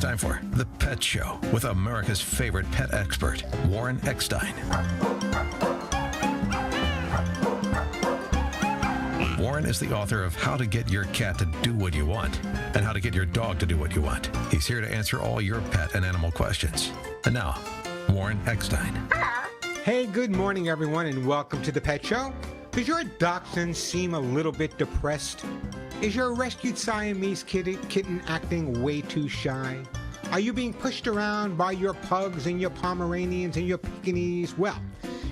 time for The Pet Show with America's favorite pet expert, Warren Eckstein. Warren is the author of How to Get Your Cat to Do What You Want and How to Get Your Dog to Do What You Want. He's here to answer all your pet and animal questions. And now, Warren Eckstein. Hey, good morning, everyone, and welcome to The Pet Show. Does your dachshund seem a little bit depressed? Is your rescued Siamese kitten acting way too shy? Are you being pushed around by your pugs and your Pomeranians and your Pekingese? Well,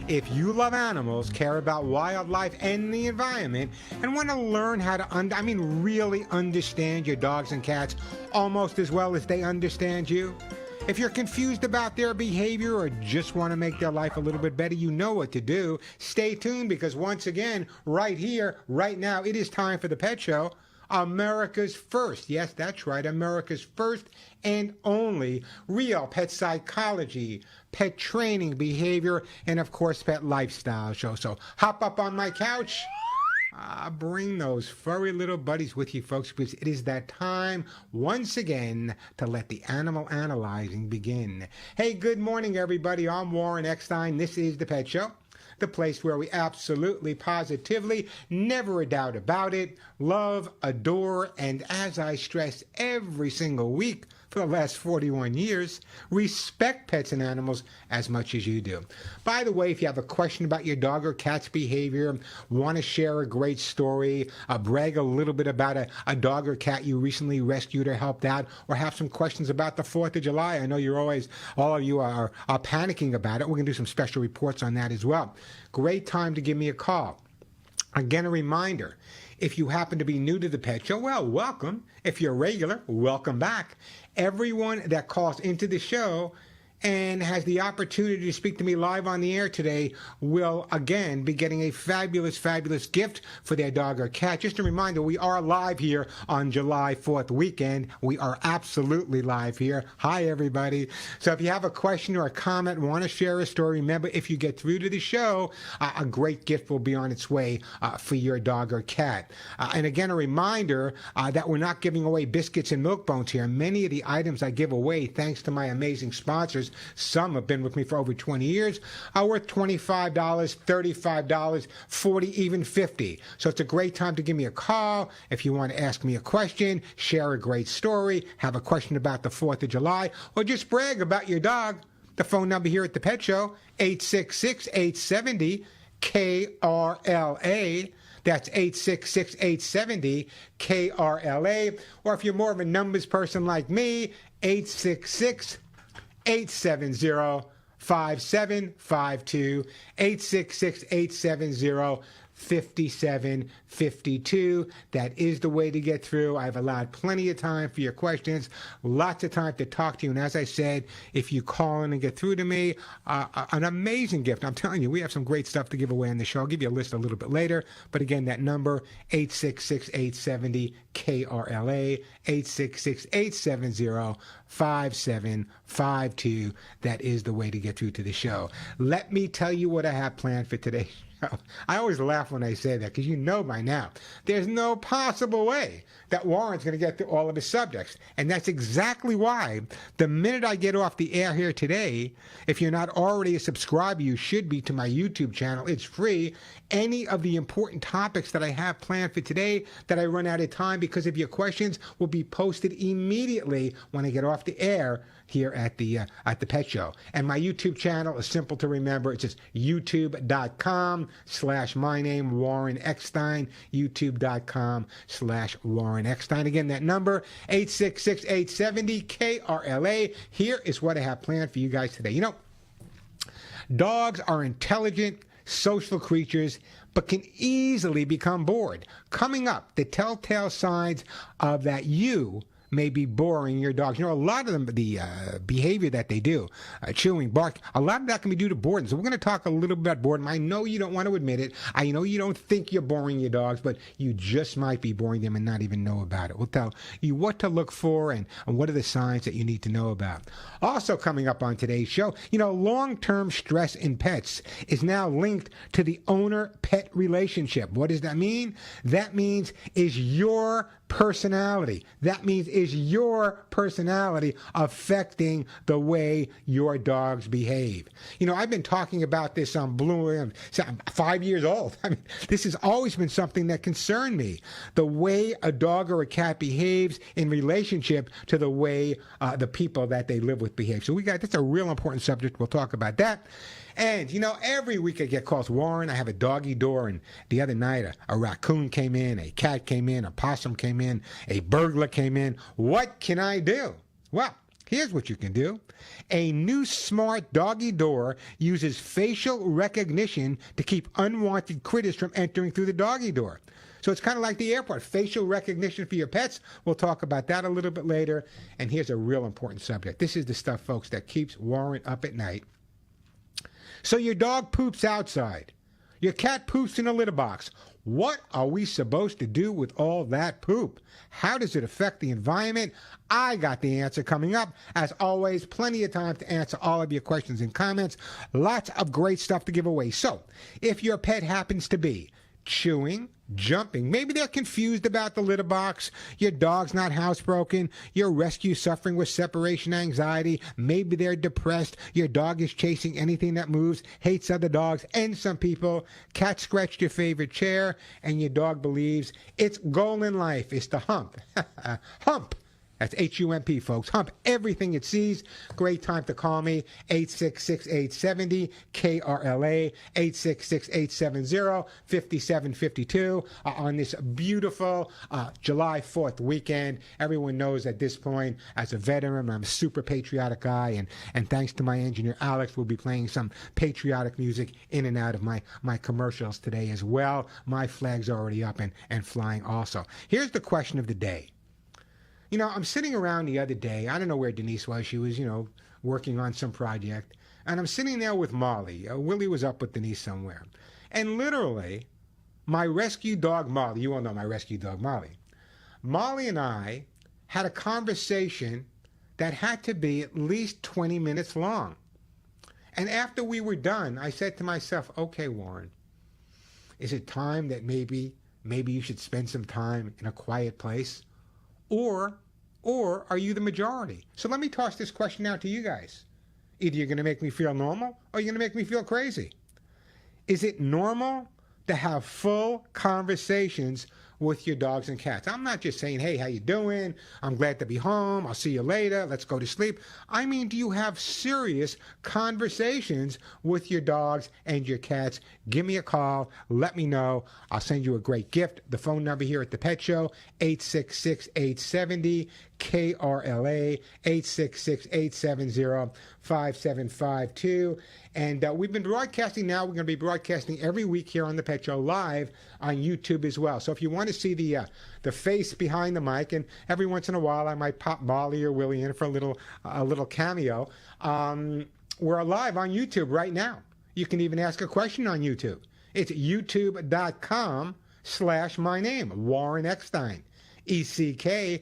if you love animals, care about wildlife and the environment, and want to learn how to, really understand your dogs and cats almost as well as they understand you, if you're confused about their behavior or just want to make their life a little bit better, you know what to do. Stay tuned because once again, right here, right now, it is time for The Pet Show, America's first, yes, that's right, America's first and only real pet psychology, pet training, behavior, and of course, pet lifestyle show. So hop up on my couch. Bring those furry little buddies with you, folks, because it is that time, once again, to let the animal analyzing begin. Hey, good morning, everybody. I'm Warren Eckstein. This is The Pet Show, the place where we absolutely, positively, never a doubt about it, love, adore, and as I stress every single week for the last 41 years, respect pets and animals as much as you do. By the way, if you have a question about your dog or cat's behavior, want to share a great story, brag a little bit about a dog or cat you recently rescued or helped out, or have some questions about the 4th of July, I know all of you are panicking about it. We're going to do some special reports on that as well. Great time to give me a call. Again, a reminder, if you happen to be new to The Pet Show, well, welcome. If you're regular, welcome back. Everyone that calls into the show and has the opportunity to speak to me live on the air today will, again, be getting a fabulous, fabulous gift for their dog or cat. Just a reminder, we are live here on July 4th weekend. We are absolutely live here. Hi, everybody. So if you have a question or a comment, want to share a story, remember, if you get through to the show, a great gift will be on its way for your dog or cat. And again, a reminder that we're not giving away biscuits and milk bones here. Many of the items I give away, thanks to my amazing sponsors, some have been with me for over 20 years, are worth $25, $35, $40, even $50. So it's a great time to give me a call if you want to ask me a question, share a great story, have a question about the 4th of July, or just brag about your dog. The phone number here at The Pet Show, 866-870-KRLA. That's 866-870-KRLA. Or if you're more of a numbers person like me, 866-870-5752, 866-870-5752. That is the way to get through. I've allowed plenty of time for your questions, lots of time to talk to you. And as I said, if you call in and get through to me, an amazing gift. I'm telling you, we have some great stuff to give away on the show. I'll give you a list a little bit later. But again, that number, 866-870-KRLA, 866-870-5752. That is the way to get through to the show. Let me tell you what I have planned for today. I always laugh when I say that because you know by now there's no possible way that Warren's going to get through all of his subjects. And that's exactly why the minute I get off the air here today, if you're not already a subscriber, you should be to my YouTube channel. It's free. Any of the important topics that I have planned for today that I run out of time because of your questions will be posted immediately when I get off the air here at the Pet Show. And my YouTube channel is simple to remember. It's just youtube.com/my name, Warren Eckstein, youtube.com/Warren Eckstein. Again, that number, 866-870-KRLA. Here is what I have planned for you guys today. You know, dogs are intelligent, social creatures, but can easily become bored. Coming up, the telltale signs of that you may be boring your dogs. You know, a lot of them, the behavior that they do, chewing, bark, a lot of that can be due to boredom. So we're going to talk a little bit about boredom. I know you don't want to admit it. I know you don't think you're boring your dogs, but you just might be boring them and not even know about it. We'll tell you what to look for and what are the signs that you need to know about. Also coming up on today's show, you know, long-term stress in pets is now linked to the owner-pet relationship. What does that mean? That means, is your personality. That means, is your personality affecting the way your dogs behave? You know, I've been talking about this on Blue. I'm 5 years old. I mean, this has always been something that concerned me. The way a dog or a cat behaves in relationship to the way the people that they live with behave. So that's a real important subject. We'll talk about that. And, you know, every week I get calls, Warren, I have a doggy door, and the other night a raccoon came in, a cat came in, a possum came in, a burglar came in. What can I do? Well, here's what you can do. A new smart doggy door uses facial recognition to keep unwanted critters from entering through the doggy door. So it's kind of like the airport, facial recognition for your pets. We'll talk about that a little bit later. And here's a real important subject. This is the stuff, folks, that keeps Warren up at night. So your dog poops outside. Your cat poops in a litter box. What are we supposed to do with all that poop? How does it affect the environment? I got the answer coming up. As always, plenty of time to answer all of your questions and comments. Lots of great stuff to give away. So, if your pet happens to be chewing, jumping, maybe they're confused about the litter box, your dog's not housebroken, your rescue suffering with separation anxiety, maybe they're depressed, your dog is chasing anything that moves, hates other dogs and some people, cat scratched your favorite chair, and your dog believes its goal in life is to hump. Hump. That's H-U-M-P, folks. Hump everything it sees. Great time to call me. 866-870 KRLA, 866-870-5752 on this beautiful July 4th weekend. Everyone knows at this point, as a veteran, I'm a super patriotic guy, and thanks to my engineer Alex, we'll be playing some patriotic music in and out of my commercials today as well. My flag's already up and flying also. Here's the question of the day. You know, I'm sitting around the other day. I don't know where Denise was. She was, working on some project. And I'm sitting there with Molly. Willie was up with Denise somewhere. And literally, my rescue dog, Molly, you all know my rescue dog, Molly. Molly and I had a conversation that had to be at least 20 minutes long. And after we were done, I said to myself, okay, Warren, is it time that maybe you should spend some time in a quiet place? Or are you the majority? So let me toss this question out to you guys. Either you're going to make me feel normal or you're going to make me feel crazy. Is it normal to have full conversations with your dogs and cats? I'm not just saying, hey, how you doing? I'm glad to be home. I'll see you later. Let's go to sleep. I mean, do you have serious conversations with your dogs and your cats? Give me a call. Let me know. I'll send you a great gift. The phone number here at the Pet Show, 866-870 KRLA, 866-870-5752. And we've been broadcasting now. We're going to be broadcasting every week here on the Pet Show live on YouTube as well. So if you want to see the face behind the mic, and every once in a while I might pop Molly or Willie in for a little cameo, we're live on YouTube right now. You can even ask a question on YouTube. It's youtube.com/my name, Warren Eckstein, ECKSTEIN.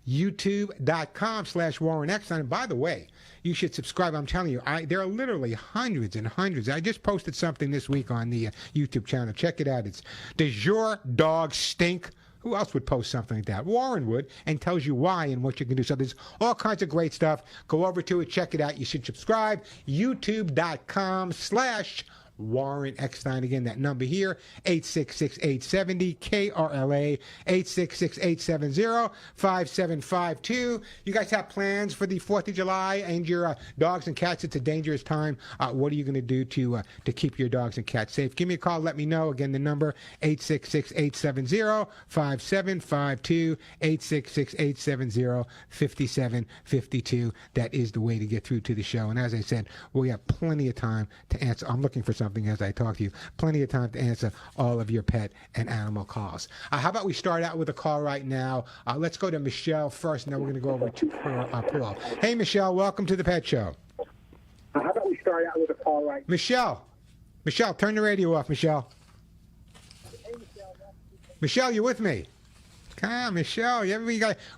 youtube.com/Warren Eckstein. And by the way, you should subscribe. I'm telling you, there are literally hundreds and hundreds. I just posted something this week on the YouTube channel. Check it out. It's Does Your Dog Stink? Who else would post something like that? Warren would, and tells you why and what you can do. So there's all kinds of great stuff. Go over to it. Check it out. You should subscribe. youtube.com/Warren Eckstein. Again, that number here, 866-870 KRLA, 866-870-5752. You guys have plans for the 4th of July and your dogs and cats? It's a dangerous time. What are you going to do to keep your dogs and cats safe? Give me a call. Let me know. Again, the number, 866-870-5752, 866-870-5752. That is the way to get through to the show. And as I said, we have plenty of time to answer. I'm looking for something as I talk to you. Plenty of time to answer all of your pet and animal calls. How about we start out with a call right now? Let's go to Michelle first, and then we're going to go over to Paul. Hey, Michelle, welcome to the Pet Show. How about we start out with a call right now? Michelle, turn the radio off, Michelle. Michelle, you with me? Michelle,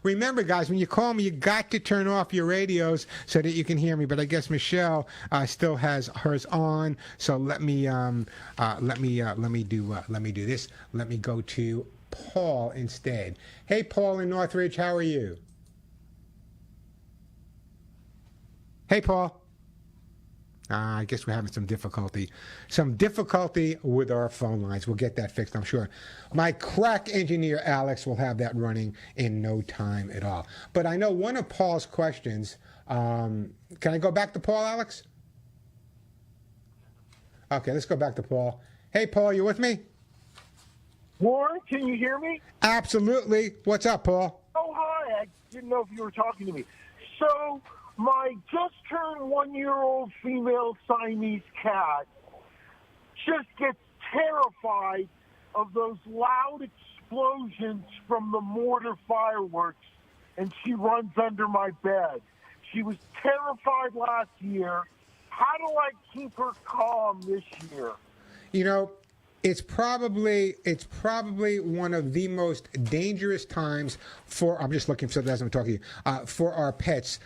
remember, guys, when you call me, you got to turn off your radios so that you can hear me. But I guess Michelle still has hers on. So let me do this. Let me go to Paul instead. Hey, Paul in Northridge, how are you? Hey, Paul. I guess we're having some difficulty with our phone lines. We'll get that fixed, I'm sure. My crack engineer, Alex, will have that running in no time at all. But I know one of Paul's questions, can I go back to Paul, Alex? Okay, let's go back to Paul. Hey, Paul, you with me? Warren, can you hear me? Absolutely. What's up, Paul? Oh, hi. I didn't know if you were talking to me. So, my just-turned one-year-old female Siamese cat just gets terrified of those loud explosions from the mortar fireworks, and she runs under my bed. She was terrified last year. How do I keep her calm this year? You know, it's probably one of the most dangerous times for, I'm just looking for something else I'm talking to you, for our pets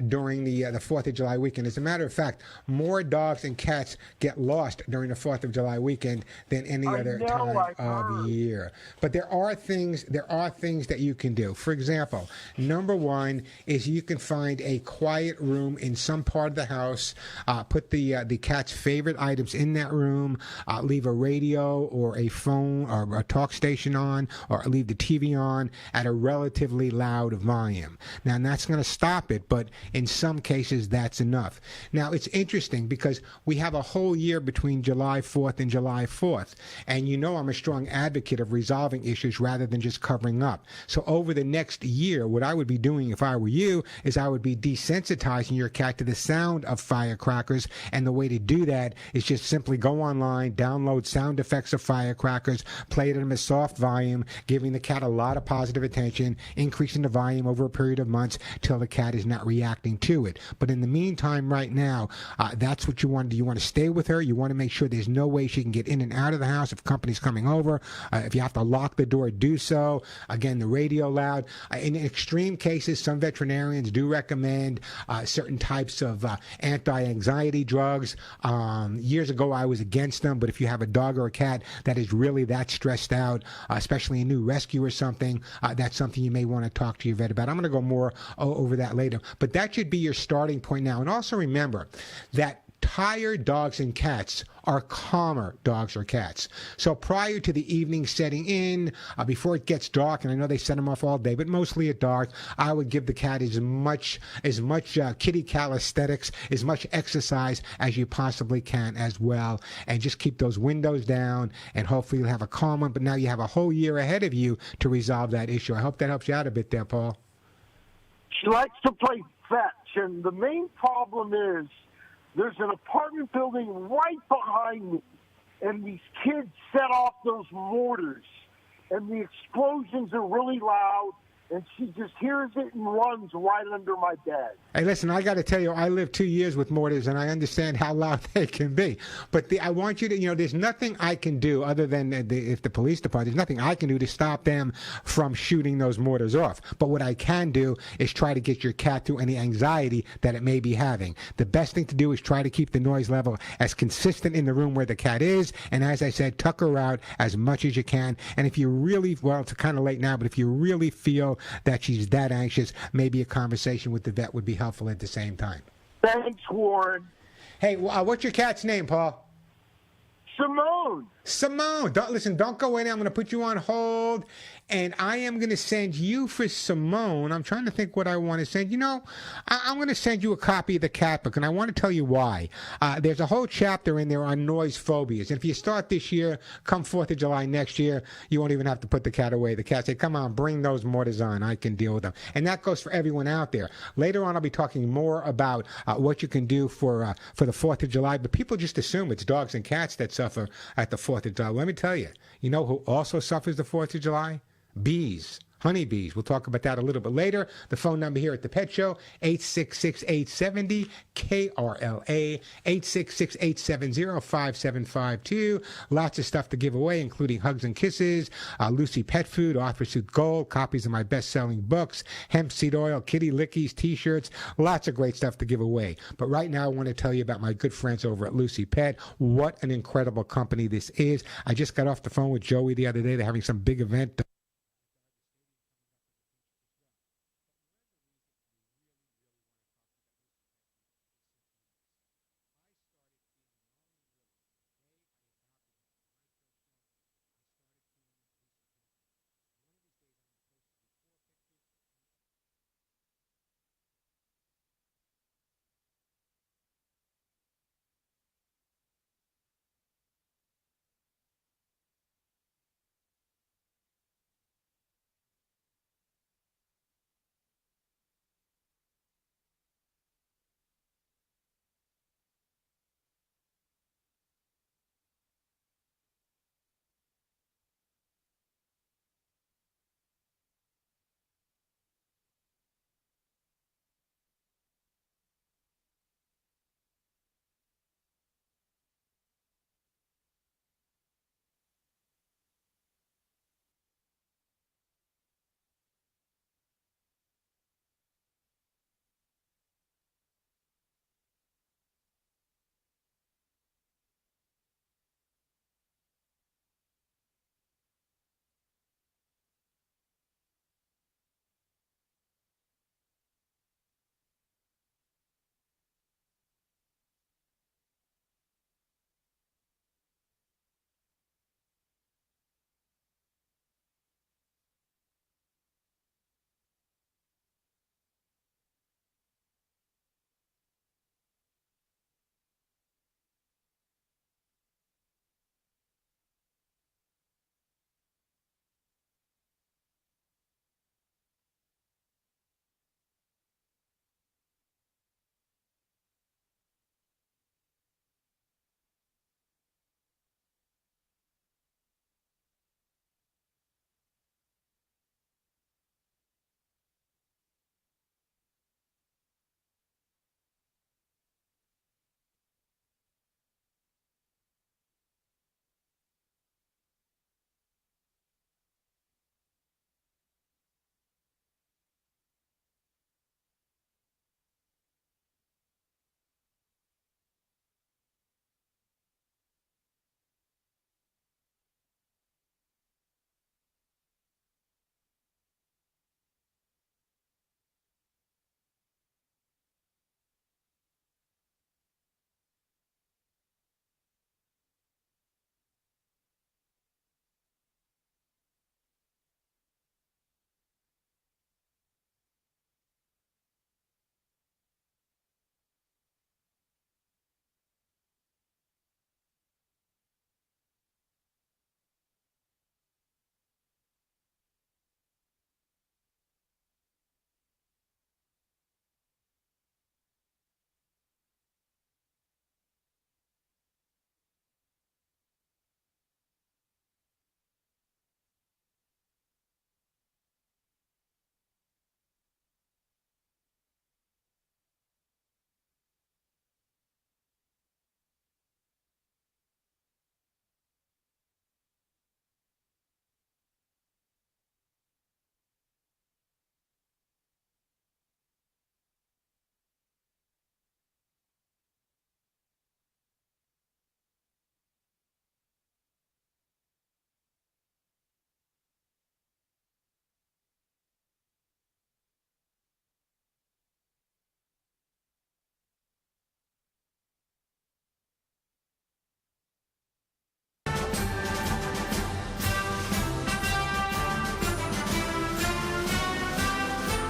during the 4th of July weekend. As a matter of fact, more dogs and cats get lost during the 4th of July weekend than any other time of year. But there are things that you can do. For example, number one is you can find a quiet room in some part of the house, put the cat's favorite items in that room, leave a radio or a phone or a talk station on, or leave the TV on at a relatively loud volume. Now, that's going to stop it, but in some cases, that's enough. Now, it's interesting because we have a whole year between July 4th and July 4th, and you know I'm a strong advocate of resolving issues rather than just covering up. So over the next year, what I would be doing if I were you is I would be desensitizing your cat to the sound of firecrackers, and the way to do that is just simply go online, download sound effects of firecrackers, play it at a soft volume, giving the cat a lot of positive attention, increasing the volume over a period of months till the cat is not reacting to it. But in the meantime, right now, that's what you want to do. You want to stay with her. You want to make sure there's no way she can get in and out of the house if company's coming over. If you have to lock the door, do so. Again, the radio loud. In extreme cases, some veterinarians do recommend certain types of anti-anxiety drugs. Years ago, I was against them, but if you have a dog or a cat that is really that stressed out, especially a new rescue or something, that's something you may want to talk to your vet about. I'm going to go more over that later, but that should be your starting point now. And also remember that tired dogs and cats are calmer dogs or cats. So prior to the evening setting in, before it gets dark, and I know they set them off all day, but mostly at dark, I would give the cat as much kitty calisthenics, as much exercise as you possibly can as well, and just keep those windows down, and hopefully you'll have a calm one. But now you have a whole year ahead of you to resolve that issue. I hope that helps you out a bit there, Paul. She likes to play fetch, and the main problem is there's an apartment building right behind me, and these kids set off those mortars, and the explosions are really loud, and she just hears it and runs right under my bed. Hey, listen, I got to tell you, I lived 2 years with mortars, and I understand how loud they can be. But I want you to, there's nothing I can do other than if the police department, there's nothing I can do to stop them from shooting those mortars off. But what I can do is try to get your cat through any anxiety that it may be having. The best thing to do is try to keep the noise level as consistent in the room where the cat is, and as I said, tuck her out as much as you can. And if you really, well, it's kind of late now, but if you really feel that she's that anxious, maybe a conversation with the vet would be helpful at the same time. Thanks, Warren. Hey, what's your cat's name, Paul? Simone. Simone. Don't go in. I'm going to put you on hold, and I am going to send you for Simone. I'm trying to think what I want to send. I'm going to send you a copy of the cat book, and I want to tell you why. There's a whole chapter in there on noise phobias. And if you start this year, come 4th of July next year, you won't even have to put the cat away. The cat say, come on, bring those mortars on. I can deal with them. And that goes for everyone out there. Later on, I'll be talking more about what you can do for the 4th of July. But people just assume it's dogs and cats that suffer at the 4th of July. Let me tell you, you know who also suffers the 4th of July? Bees. Honeybees. We'll talk about that a little bit later. The phone number here at the Pet Show, 866-870-KRLA, 866-870-5752. Lots of stuff to give away, including hugs and kisses, Lucy Pet Food, Arthur Suit Gold, copies of my best-selling books, hemp seed oil, kitty lickies, T-shirts, lots of great stuff to give away. But right now, I want to tell you about my good friends over at Lucy Pet. What an incredible company this is. I just got off the phone with Joey the other day. They're having some big event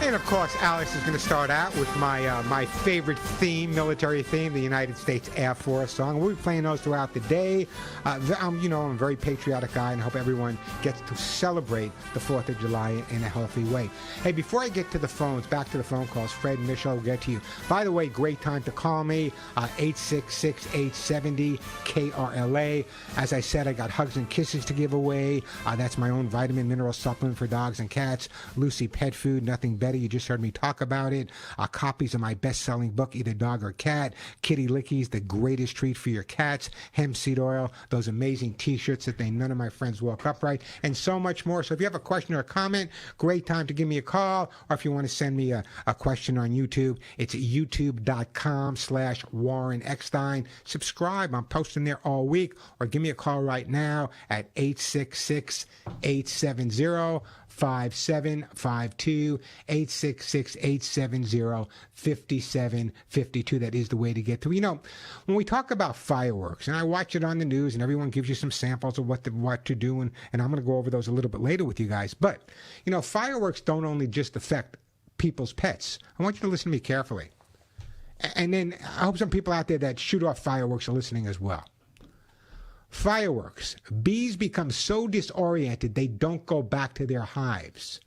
And of course, Alice is going to start out with my favorite theme, military theme, the United States Air Force song. We'll be playing those throughout the day. I'm a very patriotic guy, and I hope everyone gets to celebrate the 4th of July in a healthy way. Hey, before I get to the phones, back to the phone calls, Fred and Michelle will get to you. By the way, great time to call me, 866-870-KRLA. As I said, I got Hugs and Kisses to give away. That's my own vitamin mineral supplement for dogs and cats. Lucy Pet Food, nothing better. You just heard me talk about it. Copies of my best-selling book, Either Dog or Cat. Kitty Lickies, the greatest treat for your cats. Hemp seed oil, those amazing T-shirts that none of my friends walk upright, and so much more. So if you have a question or a comment, great time to give me a call. Or if you want to send me a question on YouTube, it's youtube.com/Warren Eckstein. Subscribe. I'm posting there all week. Or give me a call right now at 866-870-5752, 866-870-5752. That is the way to get to. When we talk about fireworks, and I watch it on the news, and everyone gives you some samples of what to do, and I'm going to go over those a little bit later with you guys. But, fireworks don't only just affect people's pets. I want you to listen to me carefully. And then I hope some people out there that shoot off fireworks are listening as well. Fireworks. Bees become so disoriented they don't go back to their hives.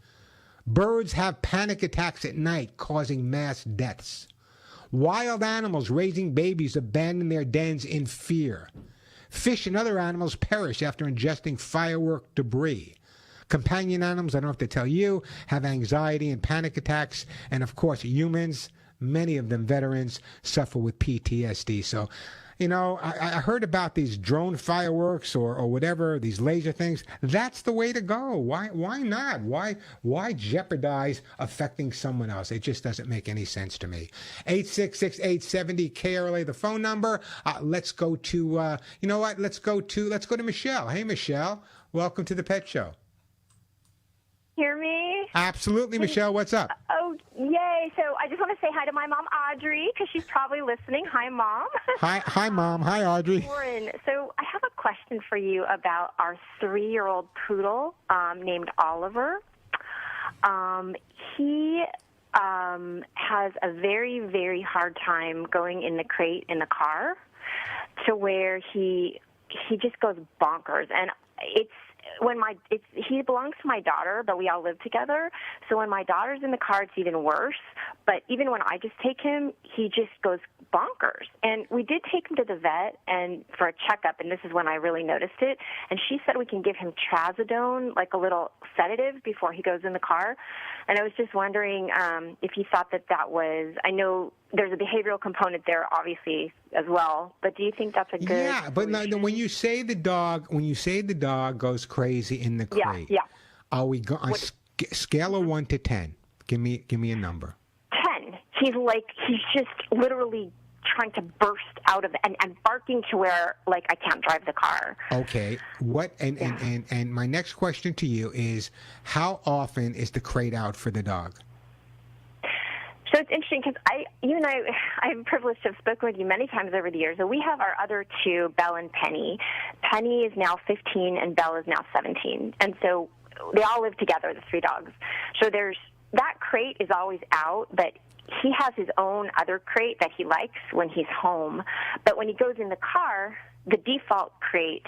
Birds have panic attacks at night, causing mass deaths. Wild animals raising babies abandon their dens in fear. Fish and other animals perish after ingesting firework debris. Companion animals, I don't have to tell you, have anxiety and panic attacks. And of course, humans, many of them veterans, suffer with PTSD. So, I heard about these drone fireworks or whatever, these laser things. That's the way to go. Why not? Why jeopardize affecting someone else? It just doesn't make any sense to me. 866-870-KRLA, the phone number. Let's go to, Let's go to Michelle. Hey, Michelle. Welcome to the Pet Show. Hear me? Absolutely, Michelle. What's up? Oh, yay. So I just want to say hi to my mom, Audrey, because she's probably listening. Hi, Mom. Hi, Mom. Hi, Audrey. Warren, so I have a question for you about our 3-year-old poodle named Oliver. He has a very, very hard time going in the crate in the car to where he just goes bonkers. And he belongs to my daughter, but we all live together. So when my daughter's in the car, it's even worse. But even when I just take him, he just goes bonkers. And we did take him to the vet and for a checkup, and this is when I really noticed it. And she said we can give him trazodone, like a little sedative, before he goes in the car. And I was just wondering if you thought that was. I know there's a behavioral component there, obviously, as well. But do you think that's a good? Yeah, but no, when you say the dog goes crazy in the crate, yeah. Are we on scale of 1 to 10? Give me a number. 10. He's just literally trying to burst out of and barking to where I can't drive the car. Okay. What and my next question to you is, how often is the crate out for the dog? So it's interesting because you and I'm privileged to have spoken with you many times over the years. So we have our other two, Belle and Penny. Penny is now 15 and Belle is now 17. And so they all live together, the 3 dogs. So that crate is always out, but he has his own other crate that he likes when he's home. But when he goes in the car, the default crate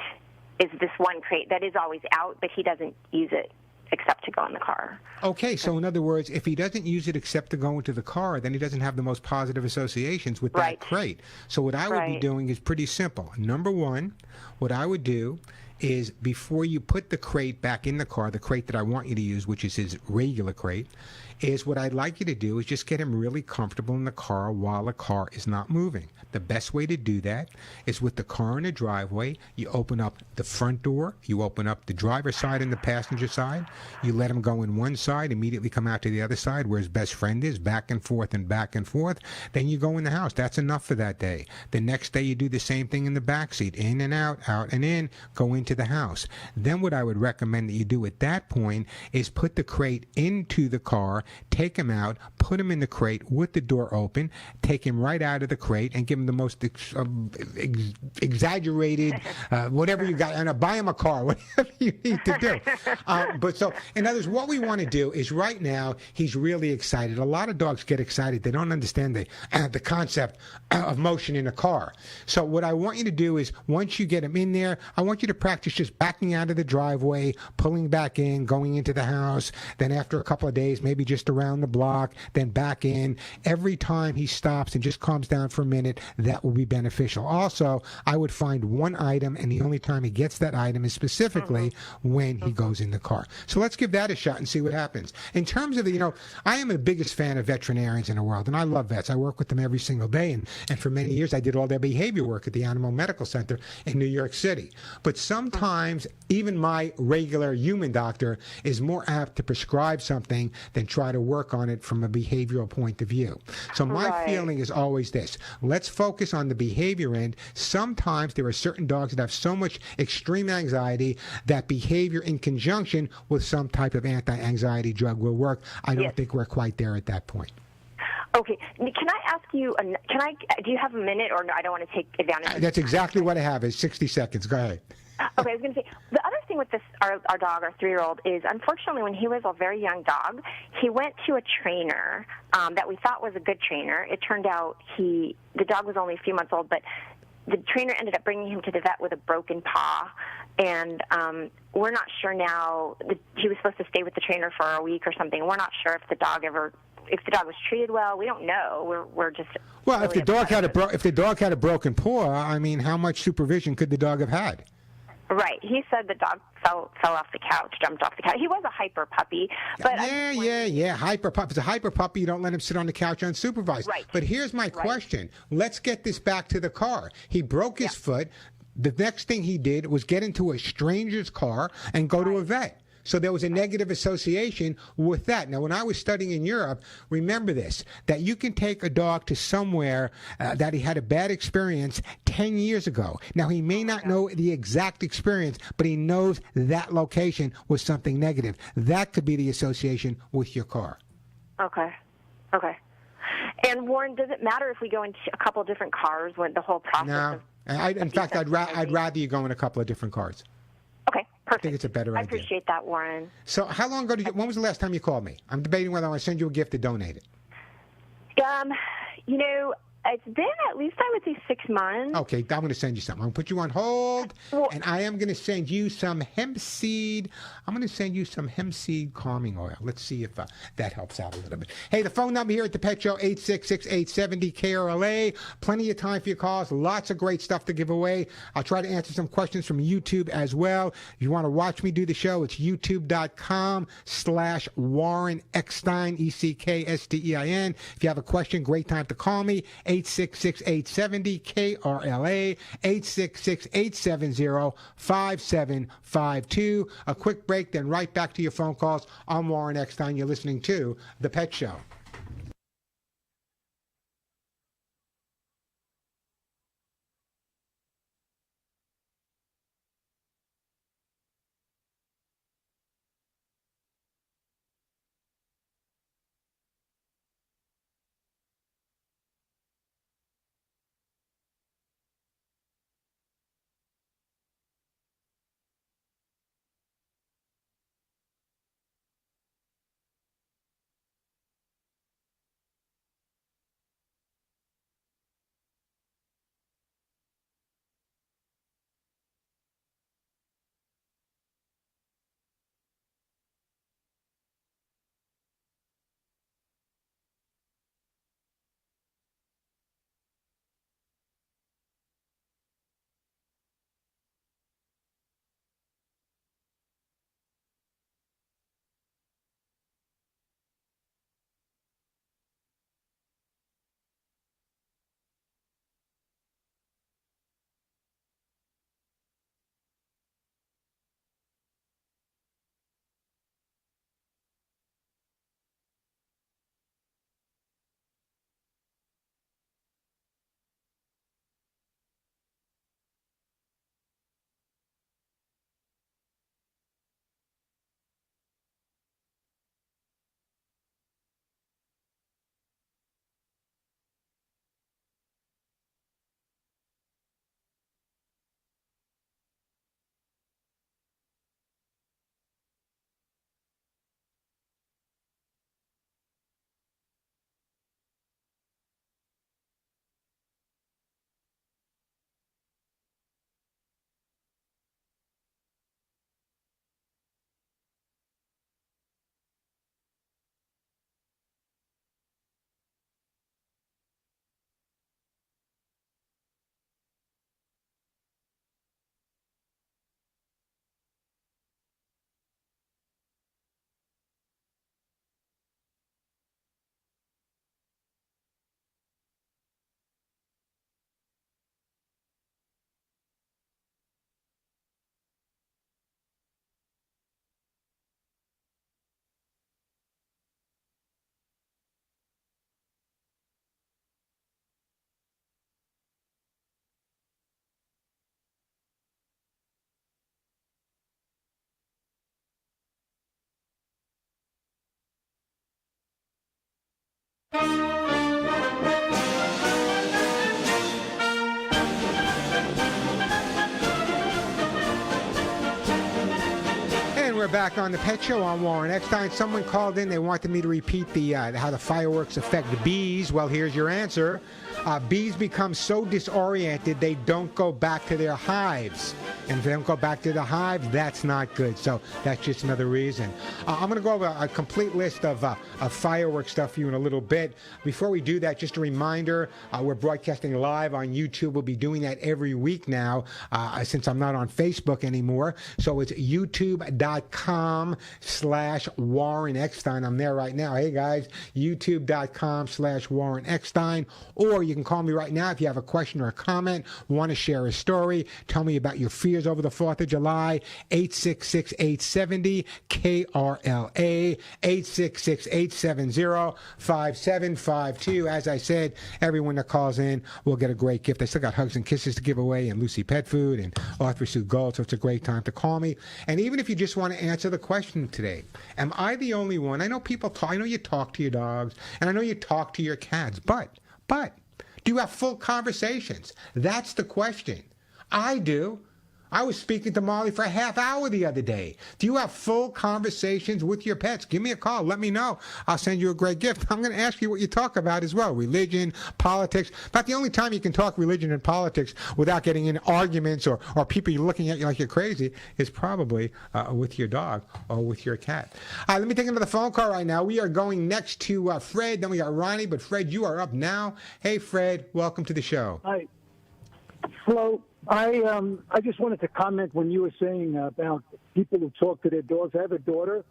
is this one crate that is always out, but he doesn't use it except to go in the car. Okay, so in other words, if he doesn't use it except to go into the car, then he doesn't have the most positive associations with that crate. So what I would be doing is pretty simple. Number one, what I would do is before you put the crate back in the car, the crate that I want you to use, which is his regular crate, is what I'd like you to do is just get him really comfortable in the car while the car is not moving. The best way to do that is with the car in the driveway. You open up the front door, you open up the driver's side and the passenger side, you let him go in one side, immediately come out to the other side where his best friend is, back and forth, then you go in the house. That's enough for that day. The next day you do the same thing in the back seat, in and out and in, go into into the house. Then what I would recommend that you do at that point is put the crate into the car, take him out, put him in the crate with the door open, take him right out of the crate, and give him the most exaggerated, whatever you got, and buy him a car, whatever you need to do. But so, in other words, what we want to do is right now, he's really excited. A lot of dogs get excited. They don't understand the concept of motion in a car. So what I want you to do is, once you get him in there, I want you to practice just backing out of the driveway, pulling back in, going into the house. Then after a couple of days, maybe just around the block, then back in. Every time he stops and just calms down for a minute, that will be beneficial. Also, I would find one item, and the only time he gets that item is specifically when he goes in the car. So let's give that a shot and see what happens. In terms of the, I am the biggest fan of veterinarians in the world, and I love vets. I work with them every single day, and for many years I did all their behavior work at the Animal Medical Center in New York City. But sometimes even my regular human doctor is more apt to prescribe something than try to work on it from a behavioral point of view. So my feeling is always this: let's focus on the behavior end. Sometimes there are certain dogs that have so much extreme anxiety that behavior in conjunction with some type of anti-anxiety drug will work. I don't think we're quite there at that point. Okay. Can I ask you, do you have a minute, or no, I don't want to take advantage of this? That's exactly what I have, is 60 seconds. Go ahead. Okay, I was going to say, the other thing with this, our dog, our 3-year-old, is unfortunately when he was a very young dog, he went to a trainer that we thought was a good trainer. It turned out the dog was only a few months old, but the trainer ended up bringing him to the vet with a broken paw, and we're not sure now. He was supposed to stay with the trainer for a week or something. We're not sure if the dog was treated well. We don't know. We're just well. Really if the dog had a broken paw, I mean, how much supervision could the dog have had? Right. He said the dog fell off the couch, jumped off the couch. He was a hyper puppy. But hyper puppy. If it's a hyper puppy, you don't let him sit on the couch unsupervised. Right. But here's my question. Let's get this back to the car. He broke his foot. The next thing he did was get into a stranger's car and go to a vet. So there was a negative association with that. Now, when I was studying in Europe, remember this, that you can take a dog to somewhere that he had a bad experience 10 years ago. Now, he may not know the exact experience, but he knows that location was something negative. That could be the association with your car. Okay. And, Warren, does it matter if we go into a couple of different cars when the whole process No. In fact, I'd rather you go in a couple of different cars. Okay, perfect. I think it's a better idea. I appreciate that, Warren. So how long ago when was the last time you called me? I'm debating whether I want to send you a gift or donate it. It's been at least, I would say, 6 months. Okay, I'm going to send you something. I'm going to put you on hold, and I am going to send you some hemp seed. I'm going to send you some hemp seed calming oil. Let's see if that helps out a little bit. Hey, the phone number here at the Pet Show, 866-870-KRLA. Plenty of time for your calls. Lots of great stuff to give away. I'll try to answer some questions from YouTube as well. If you want to watch me do the show, it's youtube.com/Warren Eckstein, Eckstein. If you have a question, great time to call me. 866-870-KRLA, 866-870-5752. A quick break, then right back to your phone calls. I'm Warren Eckstein. You're listening to The Pet Show. We're back on the Pet Show. I'm Warren Eckstein. Someone called in. They wanted me to repeat how the fireworks affect bees. Well, here's your answer. Bees become so disoriented they don't go back to their hives. And if they don't go back to the hive, that's not good. So that's just another reason. I'm going to go over a complete list of fireworks stuff for you in a little bit. Before we do that, just a reminder, we're broadcasting live on YouTube. We'll be doing that every week now since I'm not on Facebook anymore. So it's youtube.com/Warren Eckstein. I'm there right now. Hey, guys, youtube.com/Warren Eckstein. Or you can call me right now if you have a question or a comment, want to share a story, tell me about your fears over the 4th of July, 866-870-KRLA, 866-870-5752. As I said, everyone that calls in will get a great gift. I still got hugs and kisses to give away and Lucy Pet Food and Author Pursuit Gold, so it's a great time to call me. And even if you just want to answer the question today, am I the only one? I know people talk, I know you talk to your dogs, and I know you talk to your cats, but do you have full conversations? That's the question. I do. I was speaking to Molly for a half hour the other day. Do you have full conversations with your pets? Give me a call. Let me know. I'll send you a great gift. I'm going to ask you what you talk about as well. Religion, politics. In fact, the only time you can talk religion and politics without getting in arguments or people looking at you like you're crazy is probably with your dog or with your cat. Let me take another phone call right now. We are going next to Fred. Then we got Ronnie. But Fred, you are up now. Hey, Fred. Welcome to the show. Hi. Hello. I just wanted to comment when you were saying about people who talk to their dogs. I have a daughter,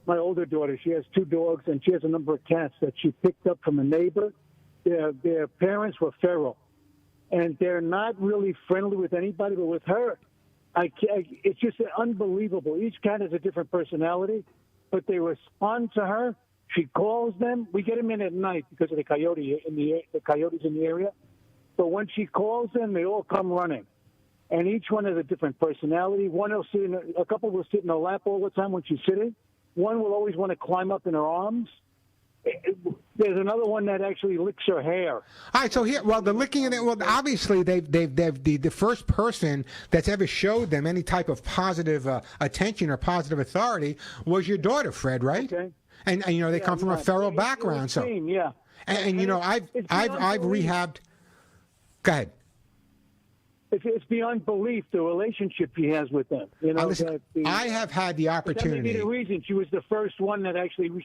my older daughter. She has 2 dogs, and she has a number of cats that she picked up from a neighbor. Their parents were feral, and they're not really friendly with anybody, but with her, it's just unbelievable. Each cat has a different personality, but they respond to her. She calls them. We get them in at night because of the coyotes in the area. But when she calls them, they all come running. And each one has a different personality. A couple will sit in her lap all the time when she's sitting. One will always want to climb up in her arms. There's another one that actually licks her hair. All right, so here, well, the licking and well, obviously the first person that's ever showed them any type of positive attention or positive authority was your daughter, Fred, right? Okay. And you know they come from a feral background, so yeah. And you know I've rehabbed. Go ahead. It's beyond belief the relationship he has with them. You know, listen, I have had the opportunity. That may be the reason she was the first one that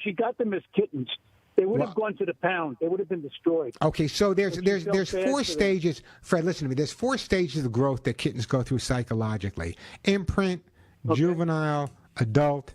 she got them as kittens. They would have gone to the pound. They would have been destroyed. Okay, so there's 4 stages. Fred, listen to me. There's 4 stages of growth that kittens go through psychologically: imprint, juvenile, adult.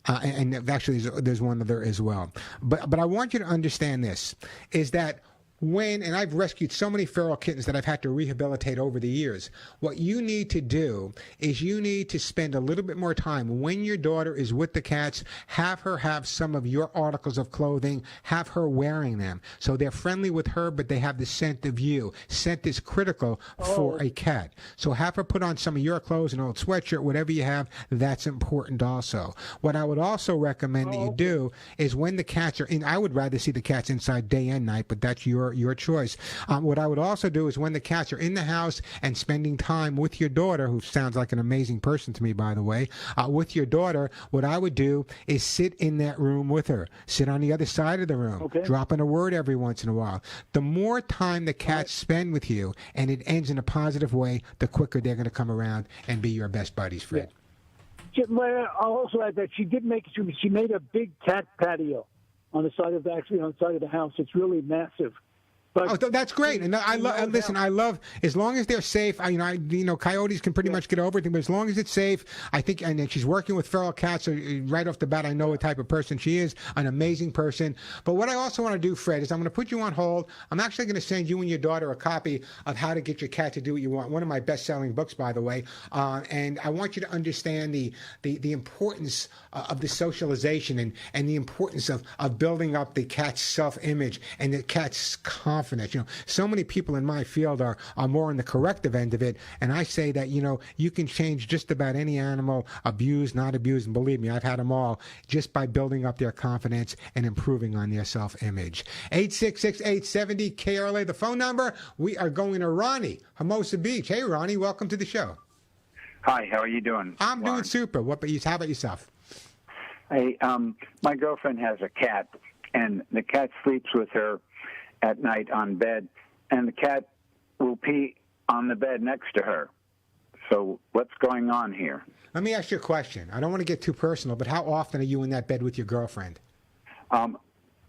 And actually, there's one other as well. But I want you to understand this: is that and I've rescued so many feral kittens that I've had to rehabilitate over the years. What you need to do is you need to spend a little bit more time when your daughter is with the cats. Have her have some of your articles of clothing. Have her wearing them so they're friendly with her, but they have the scent of you. Scent is critical for a cat. So have her put on some of your clothes, an old sweatshirt, whatever you have. That's important also. What I would also recommend that you do is when the cats are in. I would rather see the cats inside day and night, but that's your choice. What I would also do is when the cats are in the house and spending time with your daughter, who sounds like an amazing person to me, by the way, with your daughter, what I would do is sit in that room with her. Sit on the other side of the room, dropping a word every once in a while. The more time the cats spend with you and it ends in a positive way, the quicker they're going to come around and be your best buddies, Fred. Yeah. I'll also add that she made a big cat patio on the side of the house. It's really massive. But that's great, and I love as long as they're safe. Coyotes can pretty much get over everything, but as long as it's safe, I think. And then she's working with feral cats, so right off the bat, I know what type of person she is. An amazing person. But what I also want to do, Fred, is I'm going to put you on hold. I'm actually going to send you and your daughter a copy of How to Get Your Cat to Do What You Want. One of my best-selling books, by the way. And I want you to understand the importance of the socialization and the importance of building up the cat's self-image and the cat's confidence. definite. So many people in my field are more on the corrective end of it, and I say that, you can change just about any animal, abused, not abused, and believe me, I've had them all, just by building up their confidence and improving on their self-image. 866-870 KRLA, the phone number. We are going to Ronnie, Hermosa Beach. Hey, Ronnie, welcome to the show. Hi, how are you doing? I'm doing super. How about yourself? Hey, my girlfriend has a cat, and the cat sleeps with her at night on bed, and the cat will pee on the bed next to her. So what's going on here? Let me ask you a question. I don't want to get too personal, but how often are you in that bed with your girlfriend?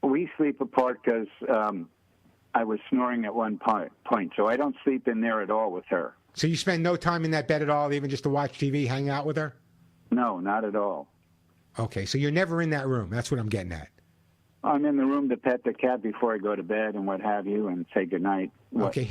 We sleep apart because I was snoring at one point, so I don't sleep in there at all with her. So you spend no time in that bed at all, even just to watch TV, hang out with her? No, not at all. Okay, so you're never in that room. That's what I'm getting at. I'm in the room to pet the cat before I go to bed and what have you, and say goodnight. Okay.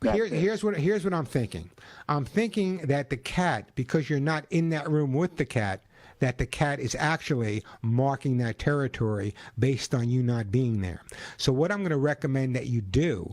Here's what I'm thinking. I'm thinking that the cat, because you're not in that room with the cat, that the cat is actually marking that territory based on you not being there. So what I'm going to recommend that you do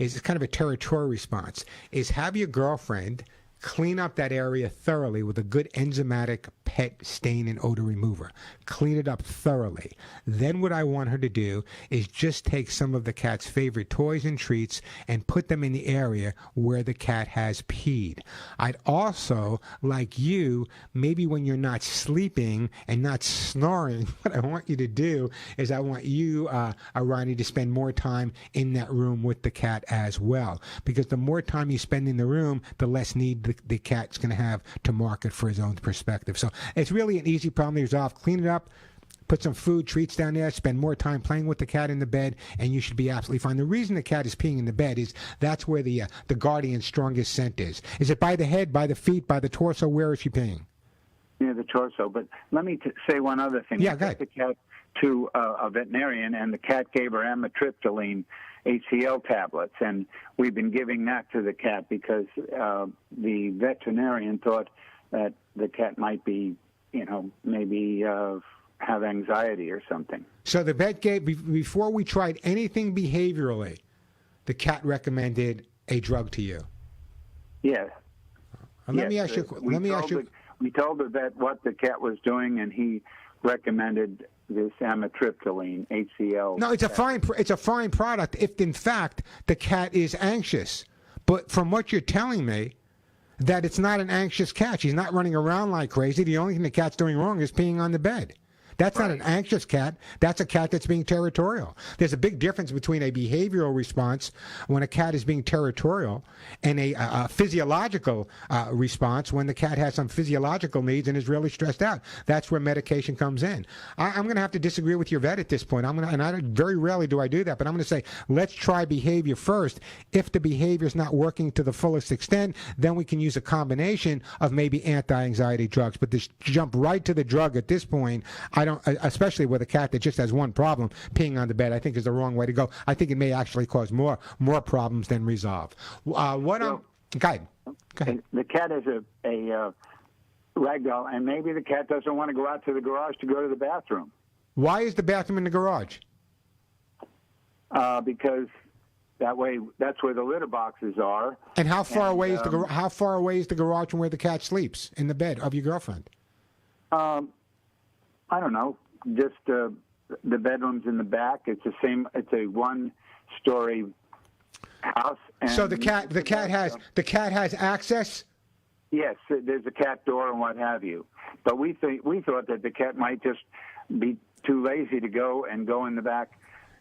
is, it's kind of a territorial response, is have your girlfriend clean up that area thoroughly with a good enzymatic pet stain and odor remover. Clean it up thoroughly. Then what I want her to do is just take some of the cat's favorite toys and treats and put them in the area where the cat has peed. I'd also like you, maybe when you're not sleeping and not snoring, what I want you to do is I want you, Ronnie, to spend more time in that room with the cat as well. Because the more time you spend in the room, the less need the cat's going to have to mark it for his own perspective. So it's really an easy problem to resolve. Clean it up, put some food, treats down there, spend more time playing with the cat in the bed, and you should be absolutely fine. The reason the cat is peeing in the bed is that's where the guardian's strongest scent is. Is it by the head, by the feet, by the torso? Where is she peeing? Near the torso. But let me say one other thing. Yeah, go ahead. I took the cat to a veterinarian, and the cat gave her amitriptyline HCl tablets, and we've been giving that to the cat because the veterinarian thought that the cat might be, maybe have anxiety or something. So the vet gave, before we tried anything behaviorally, the cat recommended a drug to you. Yes. Let me ask you. We told the vet what the cat was doing, and he recommended this amitriptyline HCl. No, it's a fine product if in fact the cat is anxious. But from what you're telling me, that it's not an anxious cat. She's not running around like crazy. The only thing the cat's doing wrong is peeing on the bed. That's not an anxious cat. That's a cat that's being territorial. There's a big difference between a behavioral response when a cat is being territorial and a physiological response when the cat has some physiological needs and is really stressed out. That's where medication comes in. I'm going to have to disagree with your vet at this point. Very rarely do I do that, but I'm going to say let's try behavior first. If the behavior is not working to the fullest extent, then we can use a combination of maybe anti-anxiety drugs. But to jump right to the drug at this point, I don't, especially with a cat that just has one problem, peeing on the bed, I think is the wrong way to go. I think it may actually cause more problems than resolve. Go ahead. The cat is a ragdoll, and maybe the cat doesn't want to go out to the garage to go to the bathroom. Why is the bathroom in the garage? Because that way, that's where the litter boxes are. And how far away is the garage from where the cat sleeps in the bed of your girlfriend? I don't know. Just the bedroom's in the back. It's the same. It's a one-story house. And so the cat has access. Yes, there's a cat door and what have you. But we thought that the cat might just be too lazy to go in the back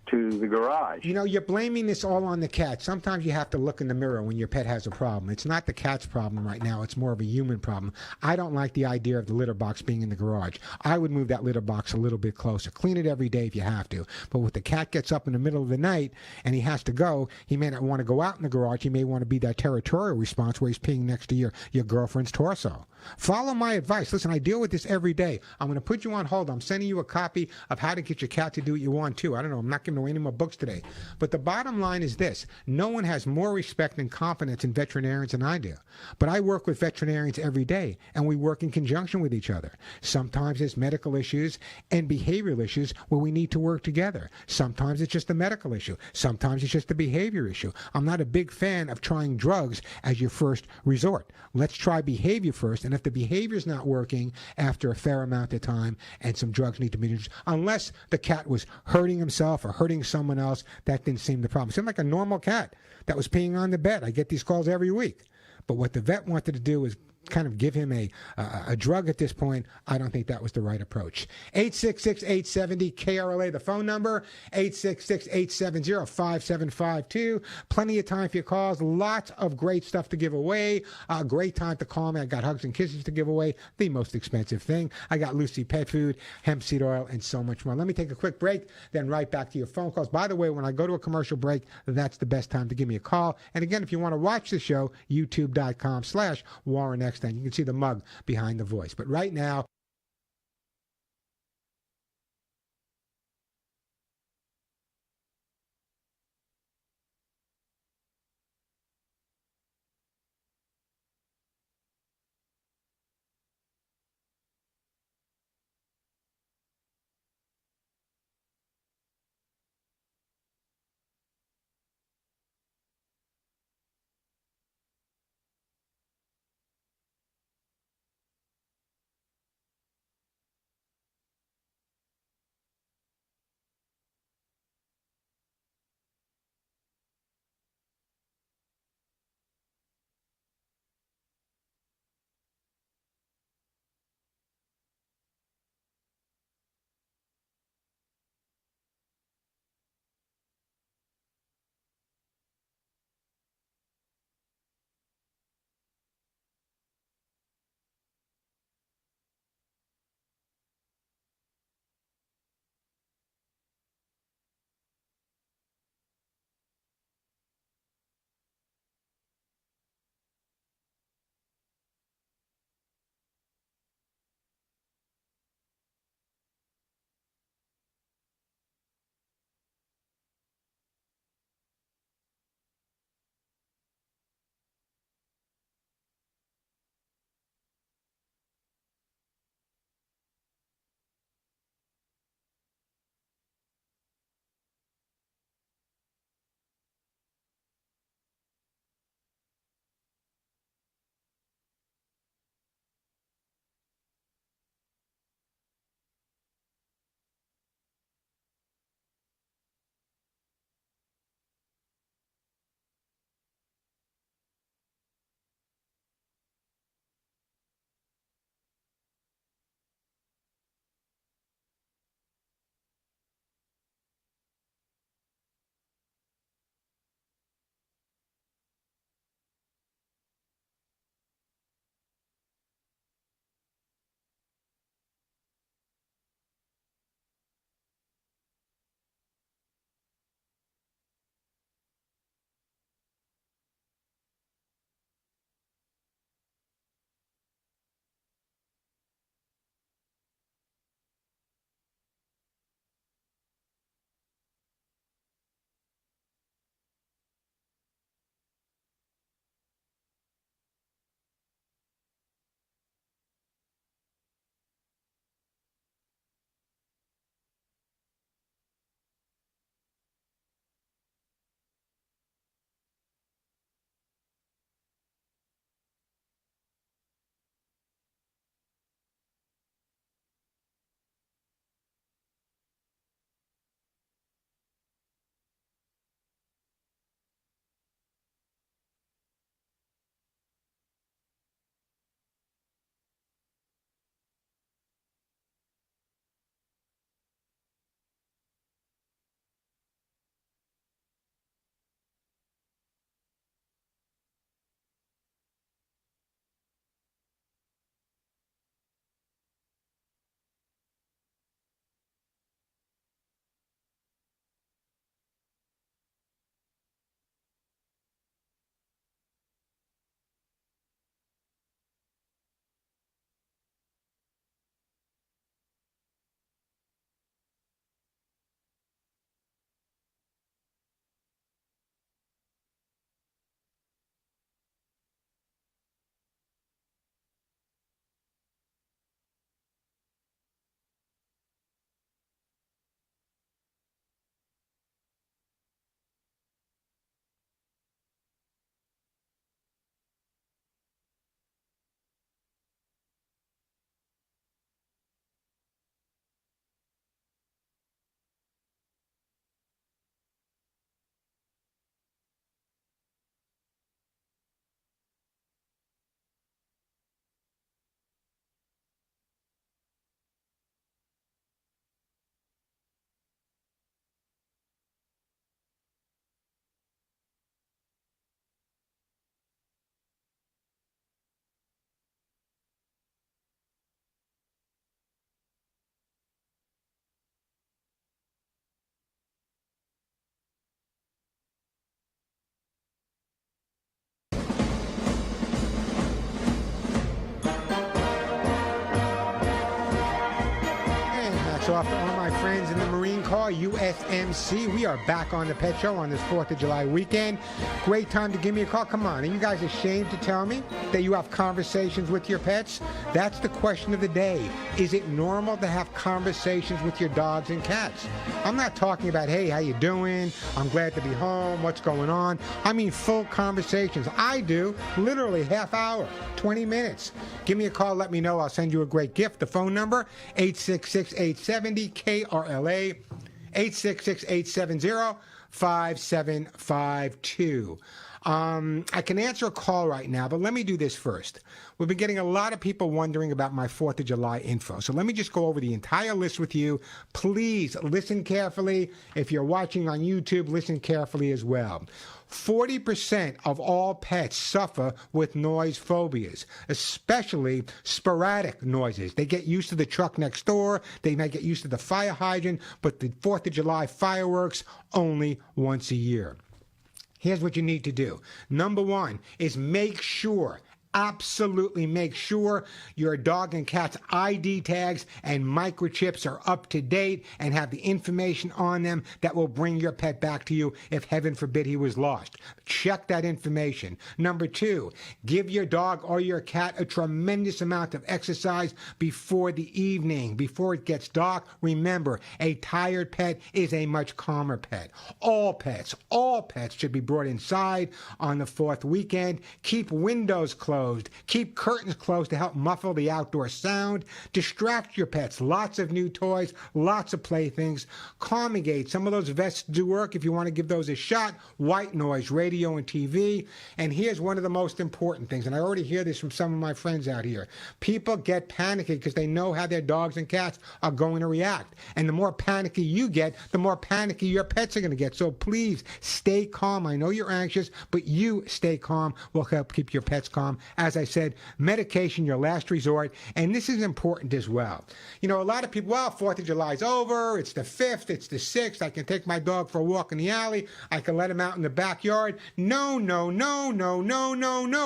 to the garage. You're blaming this all on the cat. Sometimes you have to look in the mirror when your pet has a problem. It's not the cat's problem right now. It's more of a human problem. I don't like the idea of the litter box being in the garage. I would move that litter box a little bit closer. Clean it every day if you have to. But when the cat gets up in the middle of the night and he has to go, he may not want to go out in the garage. He may want to be that territorial response where he's peeing next to your girlfriend's torso. Follow my advice. Listen, I deal with this every day. I'm going to put you on hold. I'm sending you a copy of how to get your cat to do what you want to. I don't know. I'm not giving giving away any more books today. But the bottom line is this. No one has more respect and confidence in veterinarians than I do. But I work with veterinarians every day, and we work in conjunction with each other. Sometimes there's medical issues and behavioral issues where we need to work together. Sometimes it's just a medical issue. Sometimes it's just a behavior issue. I'm not a big fan of trying drugs as your first resort. Let's try behavior first, and if the behavior is not working after a fair amount of time and some drugs need to be used, unless the cat was hurting himself or hurting someone else, that didn't seem the problem. It seemed like a normal cat that was peeing on the bed. I get these calls every week. But what the vet wanted to do was kind of give him a drug at this point. I don't think that was the right approach. 866-870-KRLA, the phone number, 866-870-5752. Plenty of time for your calls. Lots of great stuff to give away. Great time to call me. I got hugs and kisses to give away. The most expensive thing. I got Lucy pet food, hemp seed oil, and so much more. Let me take a quick break, then right back to your phone calls. By the way, when I go to a commercial break, that's the best time to give me a call. And again, if you want to watch the show, youtube.com/Warren Eckstein. You can see the mug behind the voice. But right now, off to all my friends in the Marine Corps, USMC. We are back on the Pet Show on this 4th of July weekend. Great time to give me a call. Come on, are you guys ashamed to tell me that you have conversations with your pets? That's the question of the day. Is it normal to have conversations with your dogs and cats? I'm not talking about, hey, how you doing? I'm glad to be home. What's going on? I mean full conversations. I do, literally half hour, 20 minutes. Give me a call. Let me know. I'll send you a great gift. The phone number, 866-870-KRLA, 866-870-5752. I can answer a call right now, but let me do this first. We've been getting a lot of people wondering about my 4th of July info. So let me just go over the entire list with you. Please listen carefully. If you're watching on YouTube, listen carefully as well. 40% of all pets suffer with noise phobias, especially sporadic noises. They get used to the truck next door, they may get used to the fire hydrant, but the 4th of July fireworks only once a year. Here's what you need to do. Number one is absolutely make sure your dog and cat's ID tags and microchips are up to date and have the information on them that will bring your pet back to you if, heaven forbid, he was lost. Check that information. Number two, give your dog or your cat a tremendous amount of exercise before the evening, before it gets dark. Remember, a tired pet is a much calmer pet. All pets should be brought inside on the 4th weekend. Keep windows closed. Keep curtains closed to help muffle the outdoor sound. Distract your pets. Lots of new toys, lots of playthings. Calming some of those vests do work if you want to give those a shot. White noise, radio and TV. And here's one of the most important things, and I already hear this from some of my friends out here. People get panicky because they know how their dogs and cats are going to react. And the more panicky you get, the more panicky your pets are going to get. So please stay calm. I know you're anxious, but you stay calm will help keep your pets calm. As I said, medication, your last resort. And this is important as well. You know, a lot of people, well, 4th of July is over. It's the 5th. It's the 6th. I can take my dog for a walk in the alley. I can let him out in the backyard. No.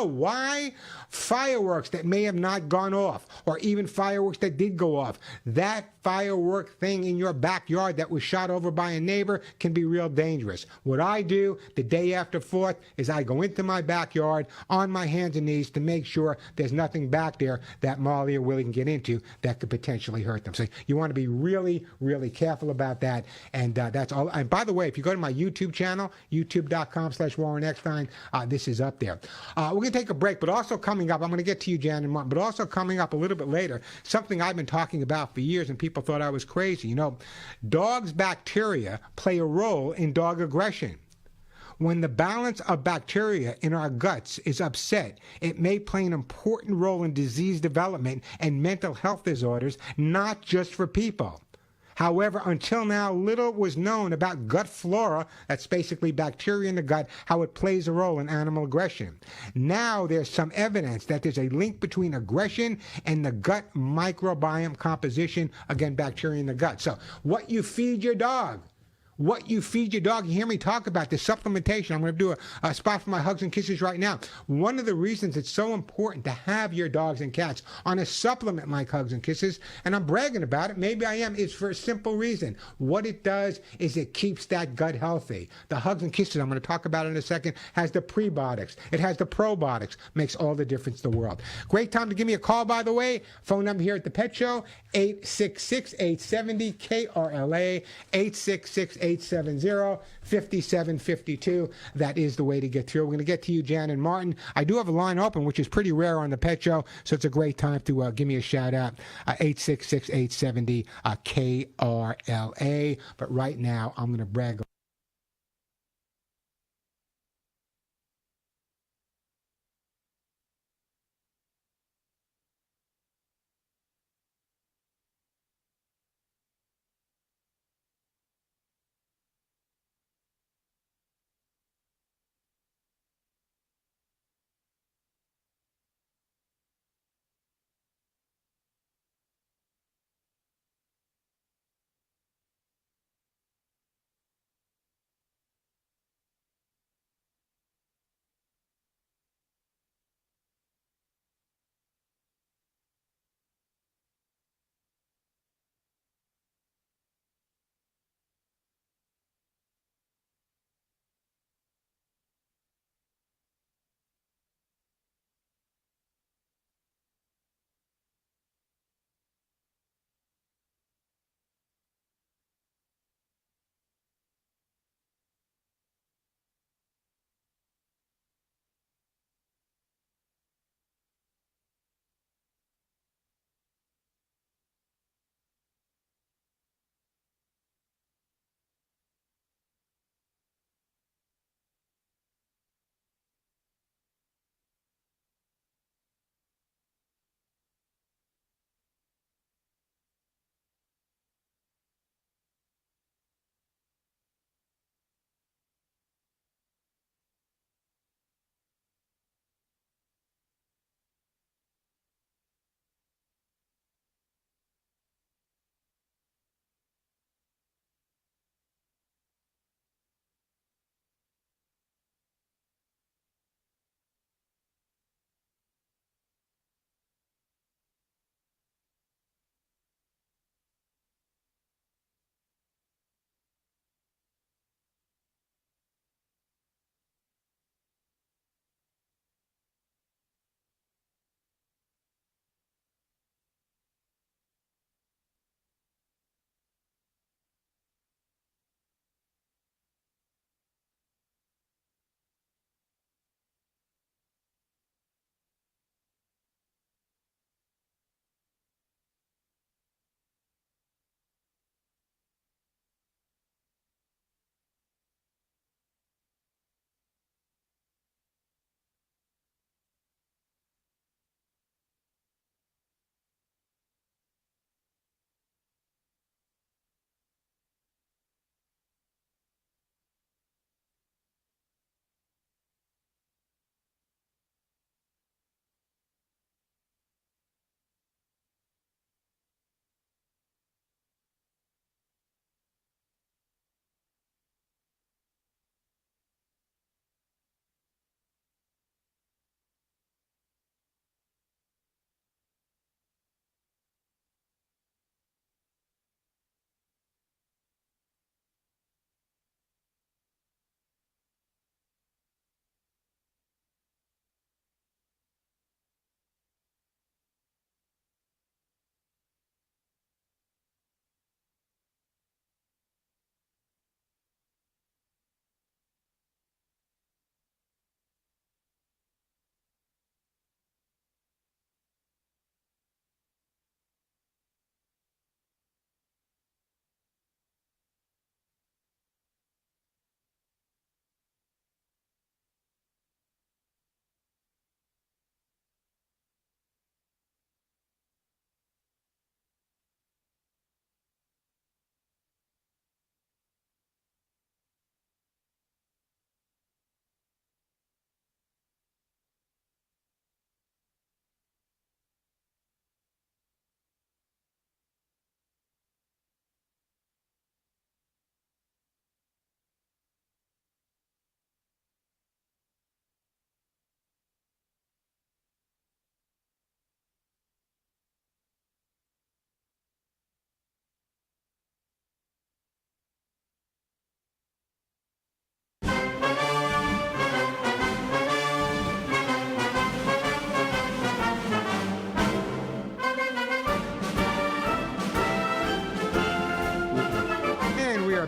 Why? Fireworks that may have not gone off, or even fireworks that did go off. That firework thing in your backyard that was shot over by a neighbor can be real dangerous. What I do the day after 4th is I go into my backyard on my hands and knees to make sure there's nothing back there that Molly or Willie can get into that could potentially hurt them. So you want to be really, really careful about that. And that's all. And by the way, if you go to my YouTube channel, youtube.com/Warren Eckstein, this is up there. We're going to take a break, but also coming up, I'm going to get to you, Jan and Martin, but also coming up a little bit later, something I've been talking about for years and people thought I was crazy. You know, dogs' bacteria play a role in dog aggression. When the balance of bacteria in our guts is upset, it may play an important role in disease development and mental health disorders, not just for people. However, until now, little was known about gut flora, that's basically bacteria in the gut, how it plays a role in animal aggression. Now there's some evidence that there's a link between aggression and the gut microbiome composition, again, bacteria in the gut. So what you feed your dog, you hear me talk about this supplementation. I'm going to do a spot for my hugs and kisses right now. One of the reasons it's so important to have your dogs and cats on a supplement like Hugs and Kisses, and I'm bragging about it, maybe I am, is for a simple reason. What it does is it keeps that gut healthy. The Hugs and Kisses, I'm going to talk about it in a second, has the prebiotics. It has the probiotics. Makes all the difference in the world. Great time to give me a call, by the way. Phone number here at the Pet Show, 866-870-KRLA, 870-5752. That is the way to get through. We're going to get to you, Jan and Martin. I do have a line open, which is pretty rare on the Pet Show, so it's a great time to give me a shout out. 866-870-KRLA. But right now, I'm going to brag.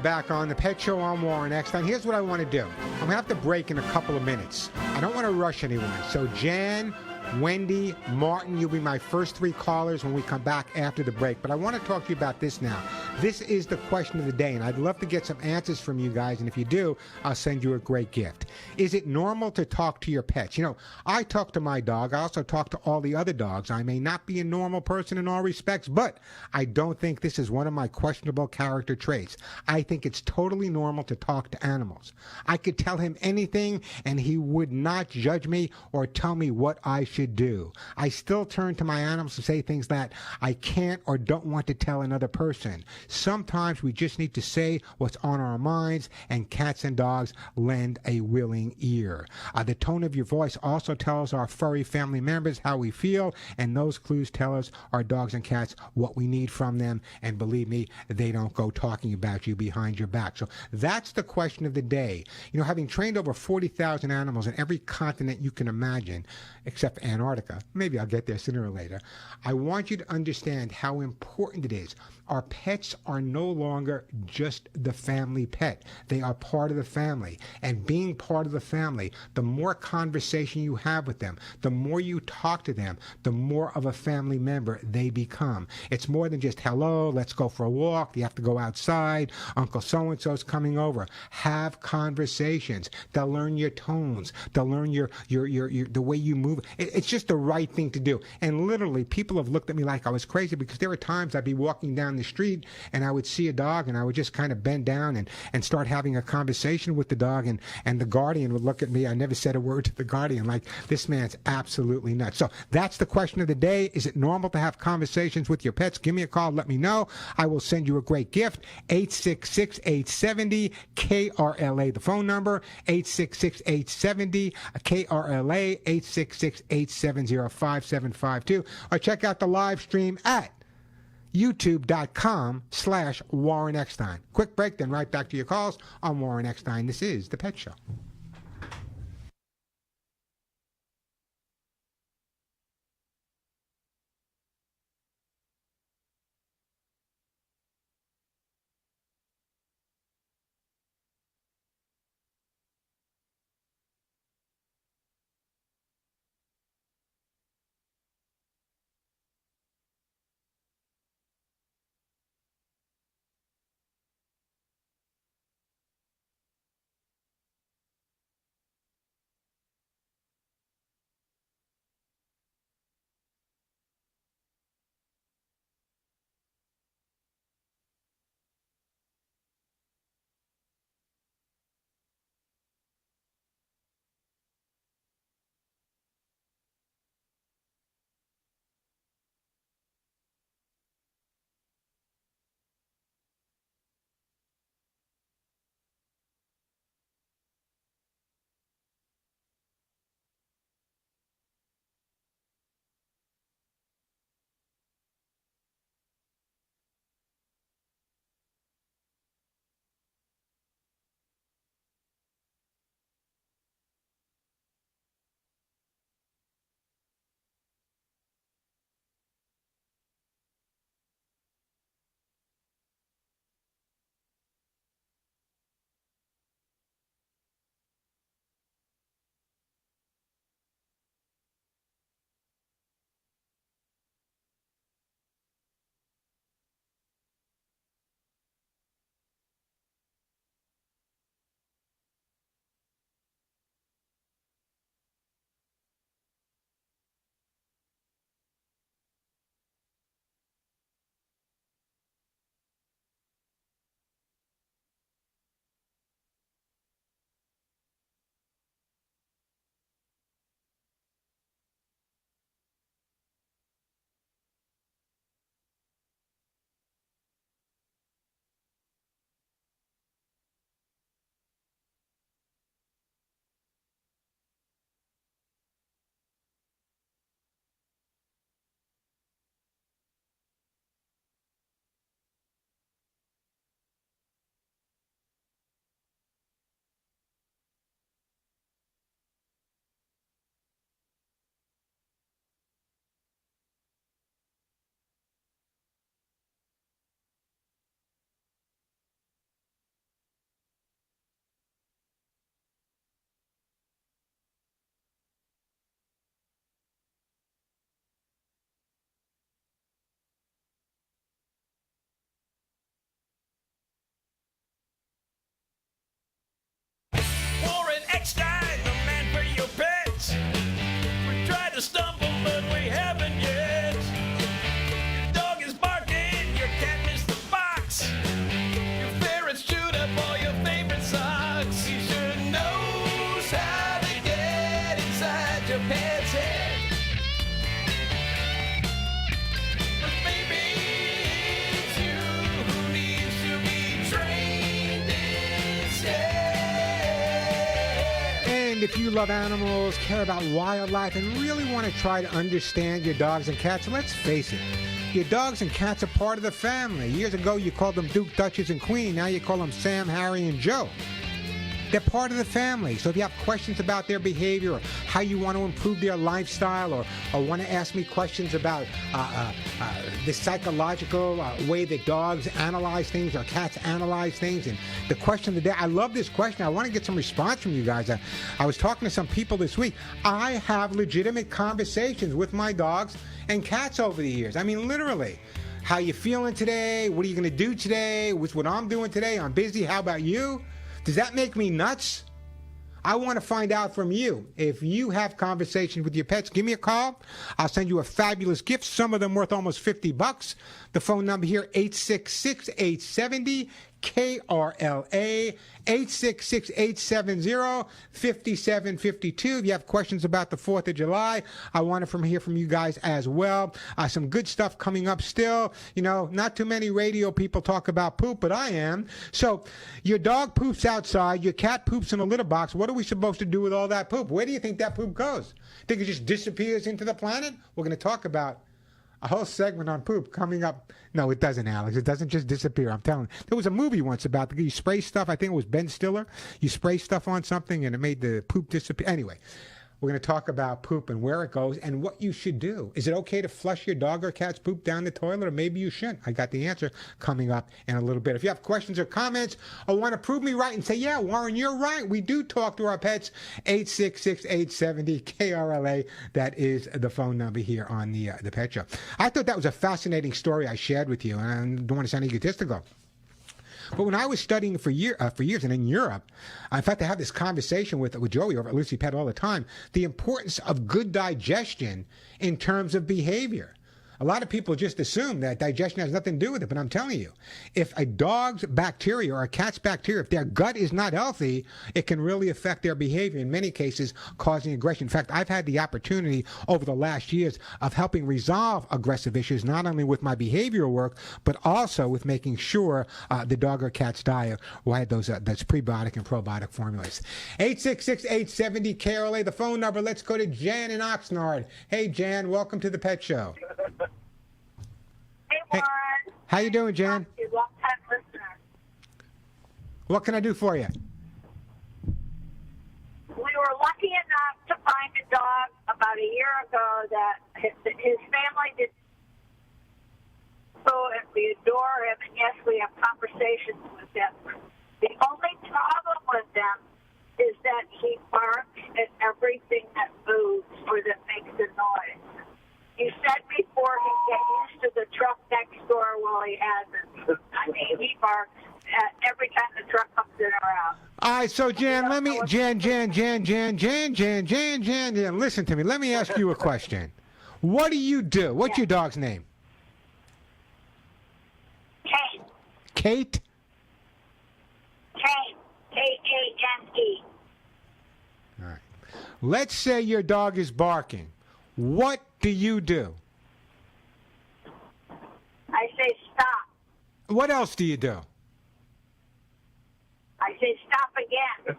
back on the Pet Show. I'm Warren Eckstein. Here's what I want to do. I'm going to have to break in a couple of minutes. I don't want to rush anyone. So Jan, Wendy, Martin, you'll be my first three callers when we come back after the break. But I want to talk to you about this now. This is the question of the day, and I'd love to get some answers from you guys. And if you do, I'll send you a great gift. Is it normal to talk to your pets? You know, I talk to my dog. I also talk to all the other dogs. I may not be a normal person in all respects, but I don't think this is one of my questionable character traits. I think it's totally normal to talk to animals. I could tell him anything, and he would not judge me or tell me what I should do. I still turn to my animals to say things that I can't or don't want to tell another person. Sometimes we just need to say what's on our minds, and cats and dogs lend a willing ear. The tone of your voice also tells our furry family members how we feel, and those clues tell us, our dogs and cats, what we need from them, and believe me, they don't go talking about you behind your back. So that's the question of the day. You know, having trained over 40,000 animals in every continent you can imagine, except for Antarctica, maybe I'll get there sooner or later, I want you to understand how important it is. Our pets are no longer just the family pet. They are part of the family. And being part of the family, the more conversation you have with them, the more you talk to them, the more of a family member they become. It's more than just, hello, let's go for a walk, you have to go outside, Uncle so-and-so's coming over. Have conversations. They'll learn your tones. They'll learn the way you move. It's just the right thing to do. And literally, people have looked at me like I was crazy, because there were times I'd be walking down the street and I would see a dog and I would just kind of bend down and start having a conversation with the dog, and the guardian would look at me. I never said a word to the guardian, like, this man's absolutely nuts. So that's the question of the day. Is it normal to have conversations with your pets? Give me a call. Let me know. I will send you a great gift. 866-870-KRLA, the phone number. 866-870-KRLA, 866-870-5752. Or check out the live stream at youtube.com/Warren Eckstein. Quick break, then right back to your calls. I'm Warren Eckstein. This is The Pet Show. And if you love animals, care about wildlife, and really want to try to understand your dogs and cats, let's face it, your dogs and cats are part of the family. Years ago, you called them Duke, Duchess, and Queen. Now you call them Sam, Harry, and Joe. They're part of the family. So if you have questions about their behavior or how you want to improve their lifestyle or want to ask me questions about the psychological way that dogs analyze things or cats analyze things, and the question of the day, I love this question. I want to get some response from you guys. I was talking to some people this week. I have legitimate conversations with my dogs and cats over the years. I mean, literally. How you feeling today? What are you going to do today? What's what I'm doing today? I'm busy. How about you? Does that make me nuts? I want to find out from you. If you have conversations with your pets, give me a call. I'll send you a fabulous gift, some of them worth almost $50. The phone number here, 866-870-KRLA, 866-870-5752. If you have questions about the 4th of July, I want to hear from you guys as well. Some good stuff coming up still. You know, not too many radio people talk about poop, but I am. So your dog poops outside, your cat poops in a litter box. What are we supposed to do with all that poop? Where do you think that poop goes? Think it just disappears into the planet? We're going to talk about a whole segment on poop coming up. No, it doesn't, Alex. It doesn't just disappear. I'm telling you. There was a movie once about you spray stuff. I think it was Ben Stiller. You spray stuff on something and it made the poop disappear. Anyway, we're going to talk about poop and where it goes and what you should do. Is it okay to flush your dog or cat's poop down the toilet, or maybe you shouldn't? I got the answer coming up in a little bit. If you have questions or comments or want to prove me right and say, yeah, Warren, you're right, we do talk to our pets, 866-870-KRLA. That is the phone number here on the Pet Show. I thought that was a fascinating story I shared with you, and I don't want to sound egotistical. But when I was studying for years and in Europe, in fact, I have this conversation with Joey over at Lucy Pet all the time, the importance of good digestion in terms of behavior. A lot of people just assume that digestion has nothing to do with it, but I'm telling you, if a dog's bacteria or a cat's bacteria, if their gut is not healthy, it can really affect their behavior, in many cases causing aggression. In fact, I've had the opportunity over the last years of helping resolve aggressive issues, not only with my behavioral work, but also with making sure the dog or cat's diet had those prebiotic and probiotic formulas. 866-870-KRLA, the phone number. Let's go to Jan in Oxnard. Hey, Jan, welcome to the Pet Show. Hey, Warren. Hey, how you doing, Jan? Long-time listener. What can I do for you? We were lucky enough to find a dog about a year ago that his family did. So and we adore him, and yes, we have conversations with him. The only problem with them is that he barks at everything that moves or that makes a noise. You said before he'd get used to the truck next door. Well, he hasn't. I mean, he barks at every time the truck comes in or out. All right, so Jan, Jan, listen to me. Let me ask you a question. What do you do? What's your dog's name? Kate. Kate? Kane. Kane. All right. Let's say your dog is barking. What do you do? I say stop. What else do you do? I say stop again.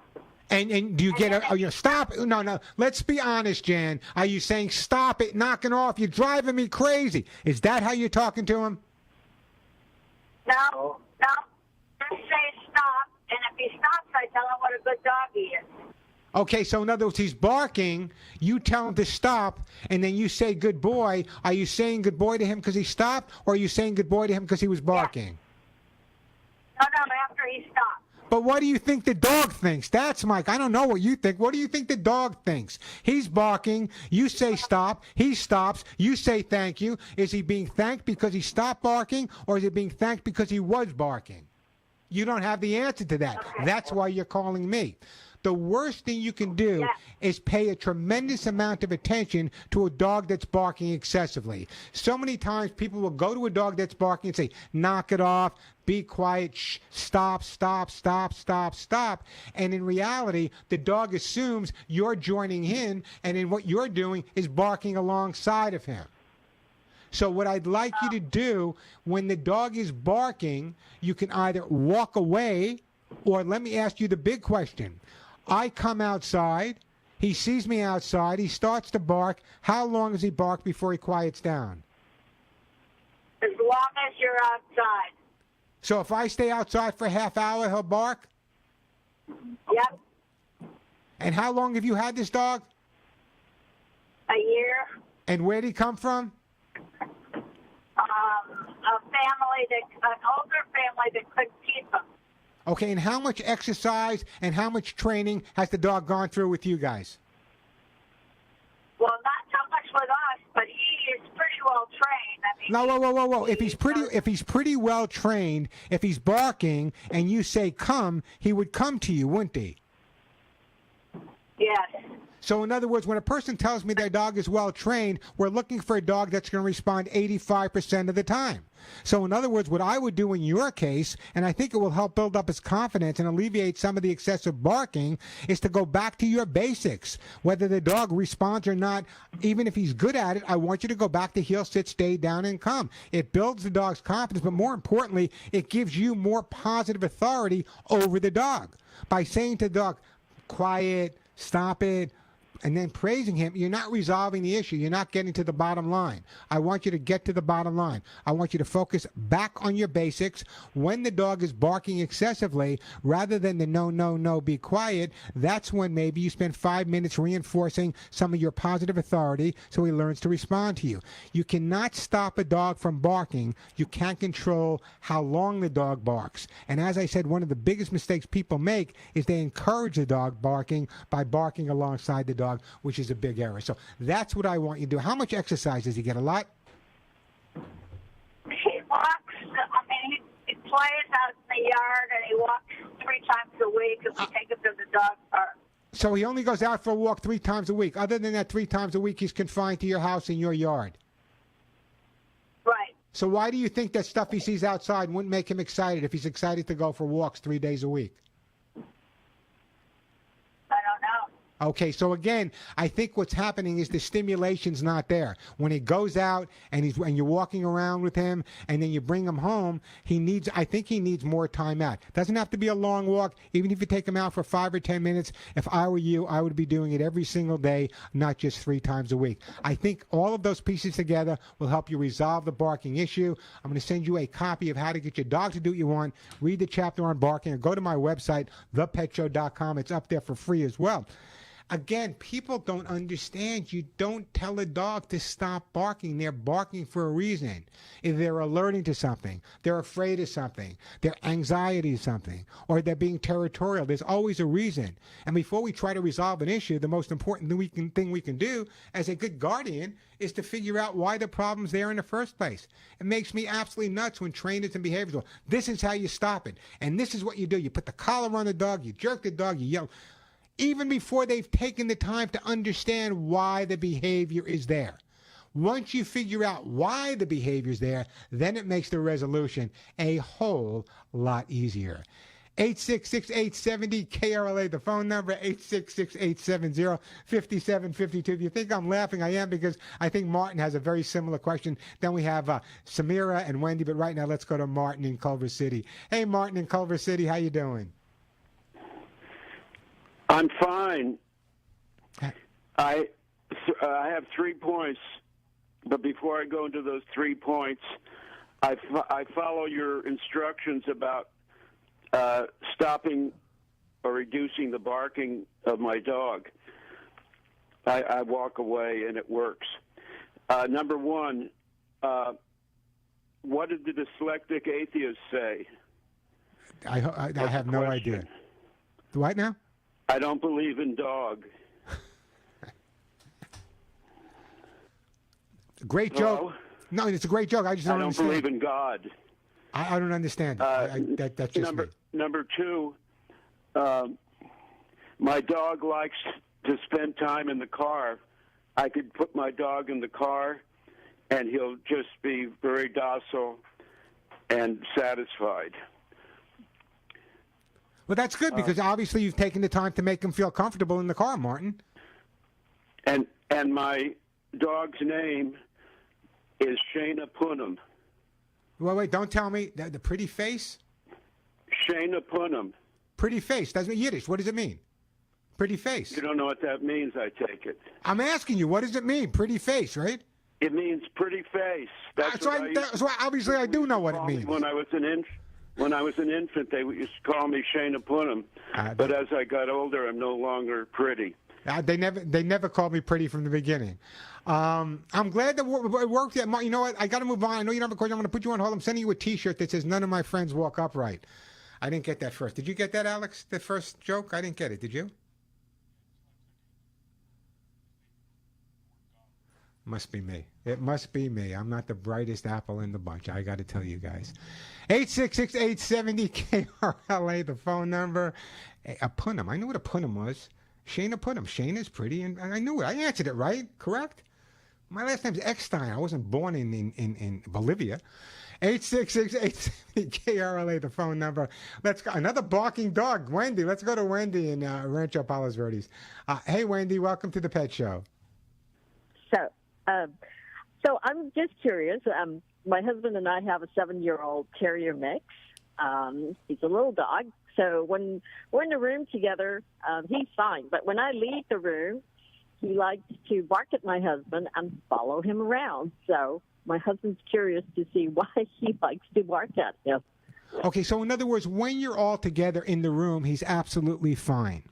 And do you get stop? No. Let's be honest, Jan. Are you saying stop it, knocking off? You're driving me crazy. Is that how you're talking to him? No. Just say stop, and if he stops, I tell him what a good dog he is. Okay, so in other words, he's barking, you tell him to stop, and then you say good boy. Are you saying good boy to him because he stopped, or are you saying good boy to him because he was barking? No, after he stopped. But what do you think the dog thinks? That's Mike. I don't know what you think. What do you think the dog thinks? He's barking. You say stop. He stops. You say thank you. Is he being thanked because he stopped barking, or is he being thanked because he was barking? You don't have the answer to that. Okay. That's why you're calling me. The worst thing you can do is pay a tremendous amount of attention to a dog that's barking excessively. So many times people will go to a dog that's barking and say, knock it off, be quiet, shh, stop. And in reality, the dog assumes you're joining in, and then what you're doing is barking alongside of him. So what I'd like you to do, when the dog is barking, you can either walk away, or let me ask you the big question. I come outside, He sees me outside. He starts to bark. How long does he bark before he quiets down? As long as you're outside. So if I stay outside for a half hour, he'll bark? Yep. And how long have you had this dog? A year. And where'd he come from? An older family that couldn't keep him. Okay, and how much exercise and how much training has the dog gone through with you guys? Well, not much with us, but he is pretty well trained. I mean, No, whoa. If he's pretty well trained, if he's barking and you say come, he would come to you, wouldn't he? Yes. So in other words, when a person tells me their dog is well trained, we're looking for a dog that's going to respond 85% of the time. So in other words, what I would do in your case, and I think it will help build up his confidence and alleviate some of the excessive barking, is to go back to your basics. Whether the dog responds or not, even if he's good at it, I want you to go back to heel, sit, stay, down, and come. It builds the dog's confidence, but more importantly, it gives you more positive authority over the dog. By saying to the dog, quiet, stop it, and then praising him, you're not resolving the issue. You're not getting to the bottom line. I want you to get to the bottom line. I want you to focus back on your basics. When the dog is barking excessively, rather than the no, be quiet, that's when maybe you spend 5 minutes reinforcing some of your positive authority so he learns to respond to you. You cannot stop a dog from barking. You can't control how long the dog barks. And as I said, one of the biggest mistakes people make is they encourage the dog barking by barking alongside the dog, which is a big error. So that's what I want you to do. How much exercise does he get? A lot? He walks, he plays out in the yard, and he walks 3 times a week, and we take him to the dog park. So he only goes out for a walk 3 times a week. Other than that, 3 times a week, he's confined to your house and your yard. Right. So why do you think that stuff he sees outside wouldn't make him excited if he's excited to go for walks 3 days a week? Okay, so again, I think what's happening is the stimulation's not there. When he goes out and you're walking around with him, and then you bring him home, I think he needs more time out. Doesn't have to be a long walk. Even if you take him out for 5 or 10 minutes, if I were you, I would be doing it every single day, not just 3 times a week. I think all of those pieces together will help you resolve the barking issue. I'm going to send you a copy of How to Get Your Dog to Do What You Want. Read the chapter on barking, or go to my website, thepetshow.com. It's up there for free as well. Again, people don't understand. You don't tell a dog to stop barking. They're barking for a reason. If they're alerting to something, they're afraid of something, their anxiety is something, or they're being territorial. There's always a reason. And before we try to resolve an issue, the most important thing we can do as a good guardian is to figure out why the problem's there in the first place. It makes me absolutely nuts when trainers and behaviors go, this is how you stop it. And this is what you do. You put the collar on the dog, you jerk the dog, you yell. Even before they've taken the time to understand why the behavior is there. Once you figure out why the behavior is there, then it makes the resolution a whole lot easier. 866-870-KRLA, the phone number, 866-870-5752. If you think I'm laughing, I am, because I think Martin has a very similar question. Then we have Samira and Wendy, but right now let's go to Martin in Culver City. Hey, Martin in Culver City, how you doing? I'm fine. I have 3 points, but before I go into those 3 points, I follow your instructions about stopping or reducing the barking of my dog. I walk away, and it works. Number 1, what did the dyslexic atheist say? I have no idea. What now? I don't believe in dog. Great joke. Hello? No, it's a great joke. I just don't understand. I don't believe in God. I don't understand. That's just number 2, my dog likes to spend time in the car. I could put my dog in the car, and he'll just be very docile and satisfied. Well, that's good, because obviously you've taken the time to make him feel comfortable in the car, Martin. And my dog's name is Shayna Punham. Well, wait, don't tell me. The pretty face? Shayna Punham. Pretty face. That's Yiddish. What does it mean? Pretty face. You don't know what that means, I take it. I'm asking you, what does it mean? Pretty face, right? It means pretty face. That's so obviously I do know what it means. When I was an infant, they used to call me Shana Punham. But as I got older, I'm no longer pretty. They never called me pretty from the beginning. I'm glad that it worked. You know what? I got to move on. I know you don't have a question. I'm going to put you on hold. I'm sending you a T-shirt that says "None of my friends walk upright." I didn't get that first. Did you get that, Alex? The first joke? I didn't get it. Did you? Must be me. It must be me. I'm not the brightest apple in the bunch. I got to tell you guys. 866-870-KRLA, the phone number. A punham. I knew what a punham was. Shana Punham. Shana's pretty, and I knew it. I answered it right. Correct? My last name's Eckstein. I wasn't born in Bolivia. 866-870-KRLA, the phone number. Let's go. Another barking dog. Wendy. Let's go to Wendy in Rancho Palos Verdes. Hey, Wendy. Welcome to the Pet Show. So I'm just curious. My husband and I have a 7-year-old terrier mix. He's a little dog. So when we're in the room together, he's fine. But when I leave the room, he likes to bark at my husband and follow him around. So my husband's curious to see why he likes to bark at him. Okay, so in other words, when you're all together in the room, he's absolutely fine.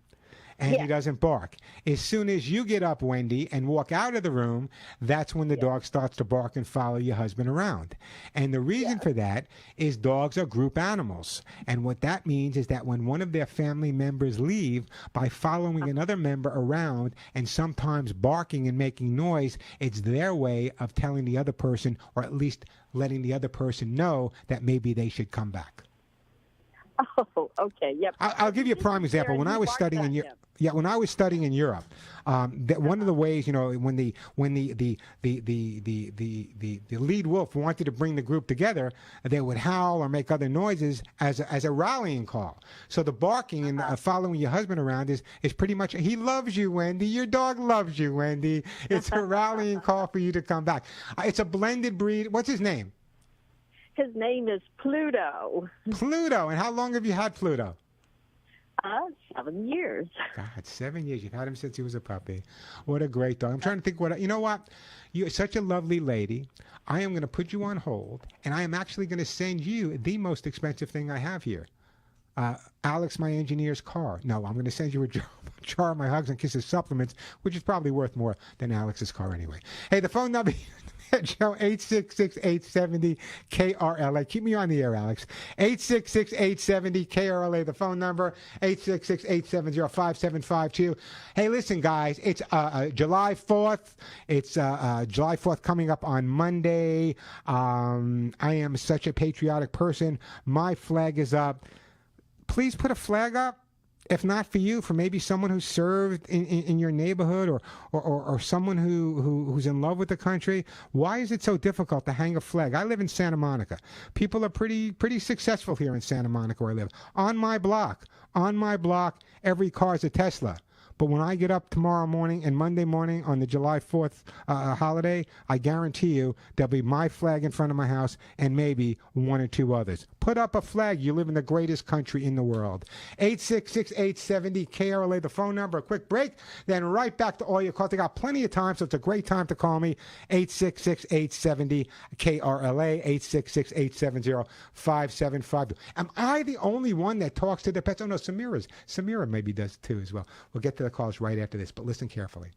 And he doesn't bark. As soon as you get up, Wendy, and walk out of the room, that's when the dog starts to bark and follow your husband around. And the reason for that is dogs are group animals. And what that means is that when one of their family members leave, by following another member around and sometimes barking and making noise, it's their way of telling the other person, or at least letting the other person know that maybe they should come back. Oh, okay. Yep. I'll give you a prime example. When I was studying in Europe, one of the ways, when the lead wolf wanted to bring the group together, they would howl or make other noises as a rallying call. So the barking and following your husband around is pretty much, he loves you, Wendy. Your dog loves you, Wendy. It's a rallying call for you to come back. It's a blended breed. What's his name? His name is Pluto. Pluto. And how long have you had Pluto? 7 years. God, 7 years. You've had him since he was a puppy. What a great dog. I'm trying to think you know what? You're such a lovely lady. I am going to put you on hold, and I am actually going to send you the most expensive thing I have here. Alex, my engineer's car. No, I'm going to send you a jar of my Hugs and Kisses supplements, which is probably worth more than Alex's car anyway. Hey, the phone number... Show 866-870-KRLA. Keep me on the air, Alex. 866-870-KRLA, the phone number, 866-870-5752. Hey, listen, guys, it's July 4th. It's July 4th coming up on Monday. I am such a patriotic person. My flag is up. Please put a flag up. If not for you, for maybe someone who served in your neighborhood or someone who's in love with the country. Why is it so difficult to hang a flag? I live in Santa Monica. People are pretty successful here in Santa Monica where I live. On my block, every car is a Tesla. But when I get up tomorrow morning and Monday morning on the July 4th holiday, I guarantee you there'll be my flag in front of my house and maybe one or two others. Put up a flag. You live in the greatest country in the world. 866-870-KRLA, the phone number. A quick break, then right back to all your calls. They got plenty of time, so it's a great time to call me. 866-870-KRLA, 866-870-5752. Am I the only one that talks to the pets? Oh, no, Samira maybe does too as well. We'll get to the calls right after this, but listen carefully.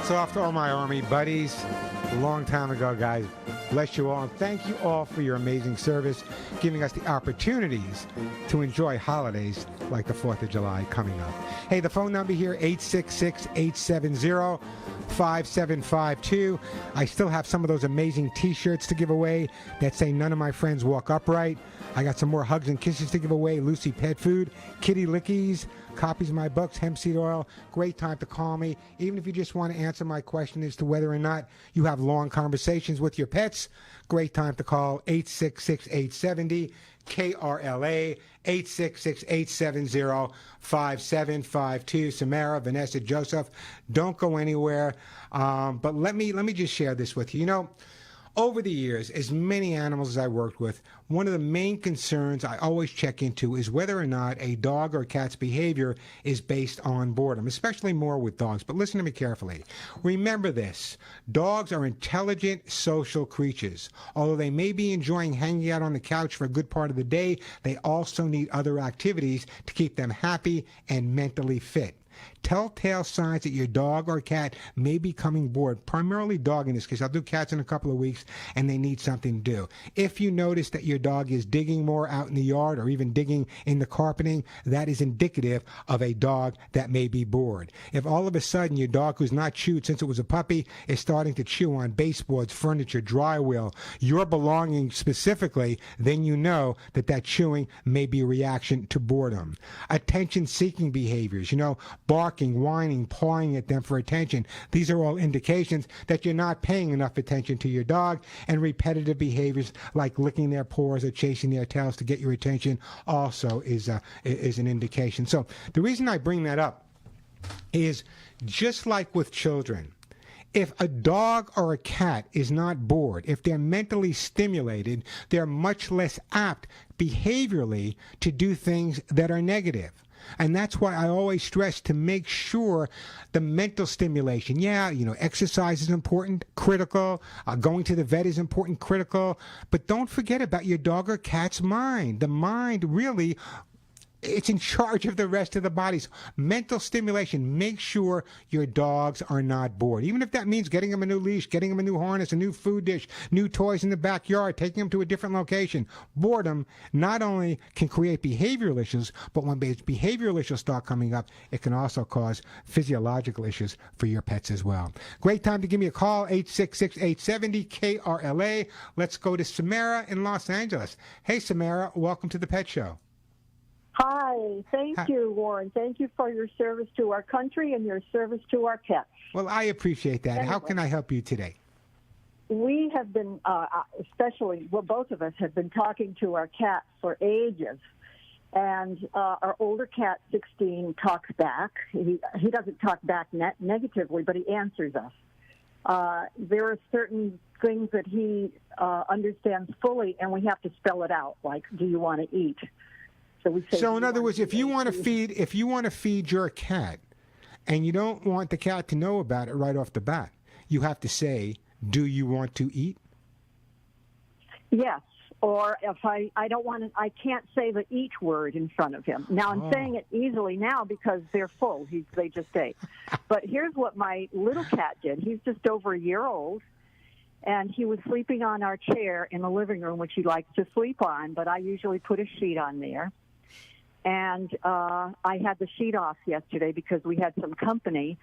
Hats off to all my Army buddies. A long time ago, guys. Bless you all, and thank you all for your amazing service, giving us the opportunities to enjoy holidays like the 4th of July coming up. Hey, the phone number here, 866-870-5752. I still have some of those amazing T-shirts to give away that say none of my friends walk upright. I got some more hugs and kisses to give away, Lucy Pet Food, Kitty Lickies, copies of my books, hemp seed oil. Great time to call me. Even if you just want to answer my question as to whether or not you have long conversations with your pets, great time to call 866-870-KRLA, 866-870-5752. Samara, Vanessa, Joseph, don't go anywhere. But let me just share this with you. You know, over the years, as many animals as I worked with, one of the main concerns I always check into is whether or not a dog or cat's behavior is based on boredom, especially more with dogs. But listen to me carefully. Remember this. Dogs are intelligent, social creatures. Although they may be enjoying hanging out on the couch for a good part of the day, they also need other activities to keep them happy and mentally fit. Telltale signs that your dog or cat may be becoming bored, primarily dog in this case. I'll do cats in a couple of weeks, and they need something to do. If you notice that your dog is digging more out in the yard or even digging in the carpeting, that is indicative of a dog that may be bored. If all of a sudden your dog who's not chewed since it was a puppy is starting to chew on baseboards, furniture, drywall, your belongings specifically, then you know that that chewing may be a reaction to boredom. Attention-seeking behaviors, barking, whining, pawing at them for attention. These are all indications that you're not paying enough attention to your dog, and repetitive behaviors like licking their paws or chasing their tails to get your attention also is an indication. So the reason I bring that up is just like with children. If a dog or a cat is not bored, if they're mentally stimulated, they're much less apt behaviorally to do things that are negative. And that's why I always stress to make sure the mental stimulation, exercise is important, critical, going to the vet is important, critical, but don't forget about your dog or cat's mind. The mind really, it's in charge of the rest of the bodies. Mental stimulation. Make sure your dogs are not bored. Even if that means getting them a new leash, getting them a new harness, a new food dish, new toys in the backyard, taking them to a different location. Boredom not only can create behavioral issues, but when behavioral issues start coming up, it can also cause physiological issues for your pets as well. Great time to give me a call, 866-870-KRLA. Let's go to Samara in Los Angeles. Hey, Samara, welcome to the Pet Show. Hi. Thank you, Warren. Thank you for your service to our country and your service to our pets. Well, I appreciate that. Anyway, how can I help you today? We have been, both of us have been talking to our cat for ages. And our older cat, 16, talks back. He doesn't talk back negatively, but he answers us. There are certain things that he understands fully, and we have to spell it out, like, do you want to eat? So in other words, if you want to feed your cat, and you don't want the cat to know about it right off the bat, you have to say, "Do you want to eat?" Yes. Or if I don't want to, I can't say the eat word in front of him. Now I'm saying it easily now because they're full. They just ate. But here's what my little cat did. He's just over a year old. And he was sleeping on our chair in the living room, which he likes to sleep on, but I usually put a sheet on there. And I had the sheet off yesterday because we had some company,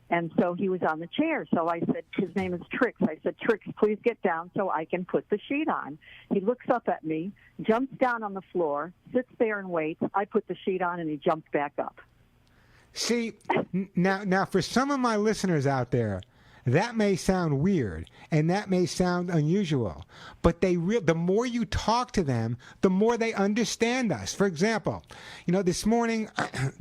and so he was on the chair. So I said, his name is Trix. I said, Trix, please get down so I can put the sheet on. He looks up at me, jumps down on the floor, sits there and waits. I put the sheet on, and he jumped back up. See, now for some of my listeners out there, that may sound weird, and that may sound unusual, but the more you talk to them, the more they understand us. For example, this morning,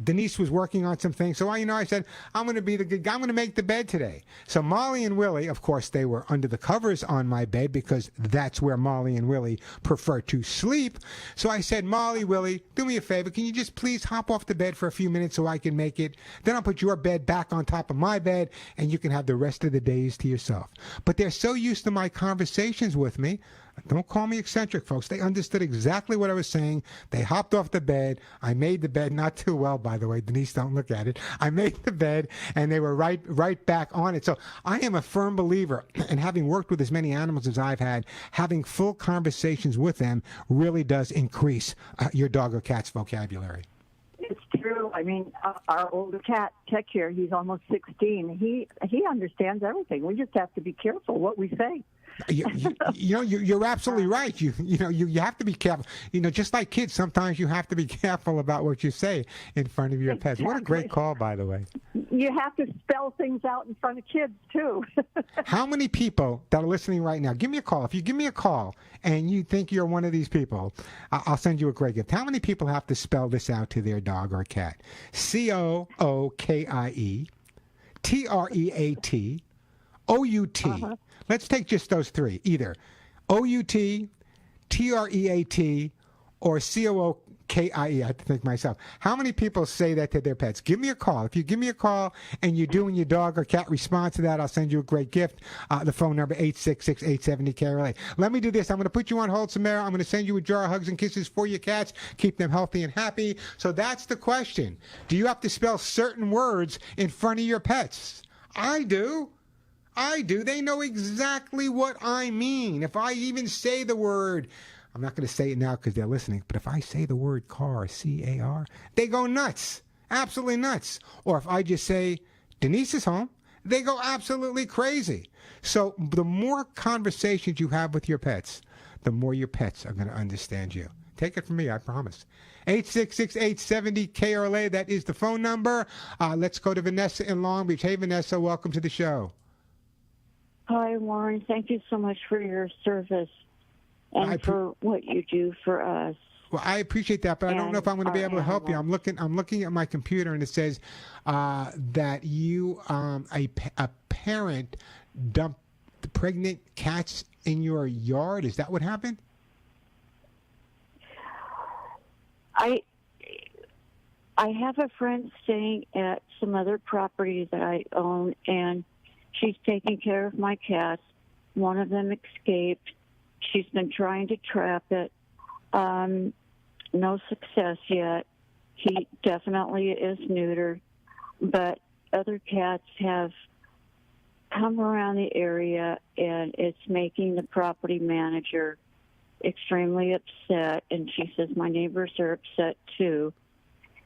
Denise was working on some things, so I said, I'm going to be the good guy. I'm going to make the bed today. So Molly and Willie, of course, they were under the covers on my bed because that's where Molly and Willie prefer to sleep. So I said, Molly, Willie, do me a favor. Can you just please hop off the bed for a few minutes so I can make it? Then I'll put your bed back on top of my bed, and you can have the rest of of the days to yourself. But they're so used to my conversations with me. Don't call me eccentric, folks. They understood exactly what I was saying. They hopped off the bed. I made the bed, not too well, by the way. Denise, don't look at it. I made the bed, and they were right back on it. So I am a firm believer, and having worked with as many animals as I've had, having full conversations with them really does increase your dog or cat's vocabulary. It's true. I mean, our older cat, Tech here, he's almost 16. He understands everything. We just have to be careful what we say. You're absolutely right. You have to be careful. Just like kids, sometimes you have to be careful about what you say in front of your pets. What a great call, by the way. You have to spell things out in front of kids, too. How many people that are listening right now, give me a call. If you give me a call and you think you're one of these people, I'll send you a great gift. How many people have to spell this out to their dog or cat? COOKIE, TREAT, OUT. Let's take just those three. Either OUT, TREAT, or COOKIE. I have to think myself. How many people say that to their pets? Give me a call. If you give me a call and you do and your dog or cat responds to that, I'll send you a great gift. The phone number, 866-870-KRLA. Let me do this. I'm going to put you on hold, Samara. I'm going to send you a jar of hugs and kisses for your cats. Keep them healthy and happy. So that's the question. Do you have to spell certain words in front of your pets? I do. They know exactly what I mean. If I even say the word, I'm not going to say it now because they're listening, but if I say the word car, C-A-R, they go nuts. Absolutely nuts. Or if I just say, Denise is home, they go absolutely crazy. So the more conversations you have with your pets, the more your pets are going to understand you. Take it from me, I promise. 866-870-KRLA, that is the phone number. Let's go to Vanessa in Long Beach. Hey, Vanessa, welcome to the show. Hi, Warren. Thank you so much for your service and for what you do for us. Well, I appreciate that, but I don't know if I'm going to be able to help you. I'm looking at my computer, and it says that you, a parent, dumped pregnant cats in your yard. Is that what happened? I have a friend staying at some other property that I own, and she's taking care of my cats. One of them escaped. She's been trying to trap it. No success yet. He definitely is neutered, but other cats have come around the area, and it's making the property manager extremely upset. And she says, my neighbors are upset too.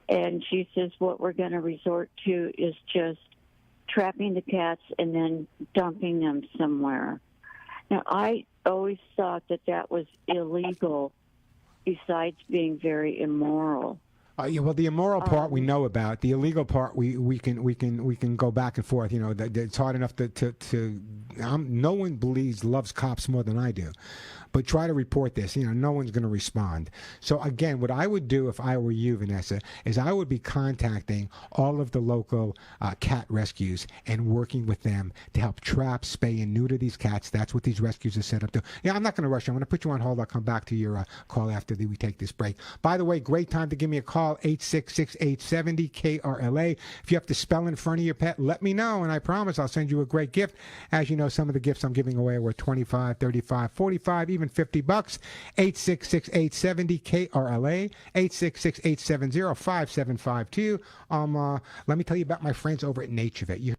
And she says what we're going to resort to is just trapping the cats and then dumping them somewhere. Now, I always thought that was illegal, besides being very immoral. Well, the immoral part we know about. The illegal part we can go back and forth. It's hard enough to no one loves cops more than I do. But try to report this. No one's going to respond. So again, what I would do if I were you, Vanessa, is I would be contacting all of the local cat rescues and working with them to help trap, spay, and neuter these cats. That's what these rescues are set up to. Yeah, I'm not going to rush you. I'm going to put you on hold. I'll come back to your call after we take this break. By the way, great time to give me a call, 866-870-KRLA. If you have to spell in front of your pet, let me know, and I promise I'll send you a great gift. As you know, some of the gifts I'm giving away were $25, $35, $45, even $50. 866-870-KRLA, 866-870-5752. Let me tell you about my friends over at NatureVet.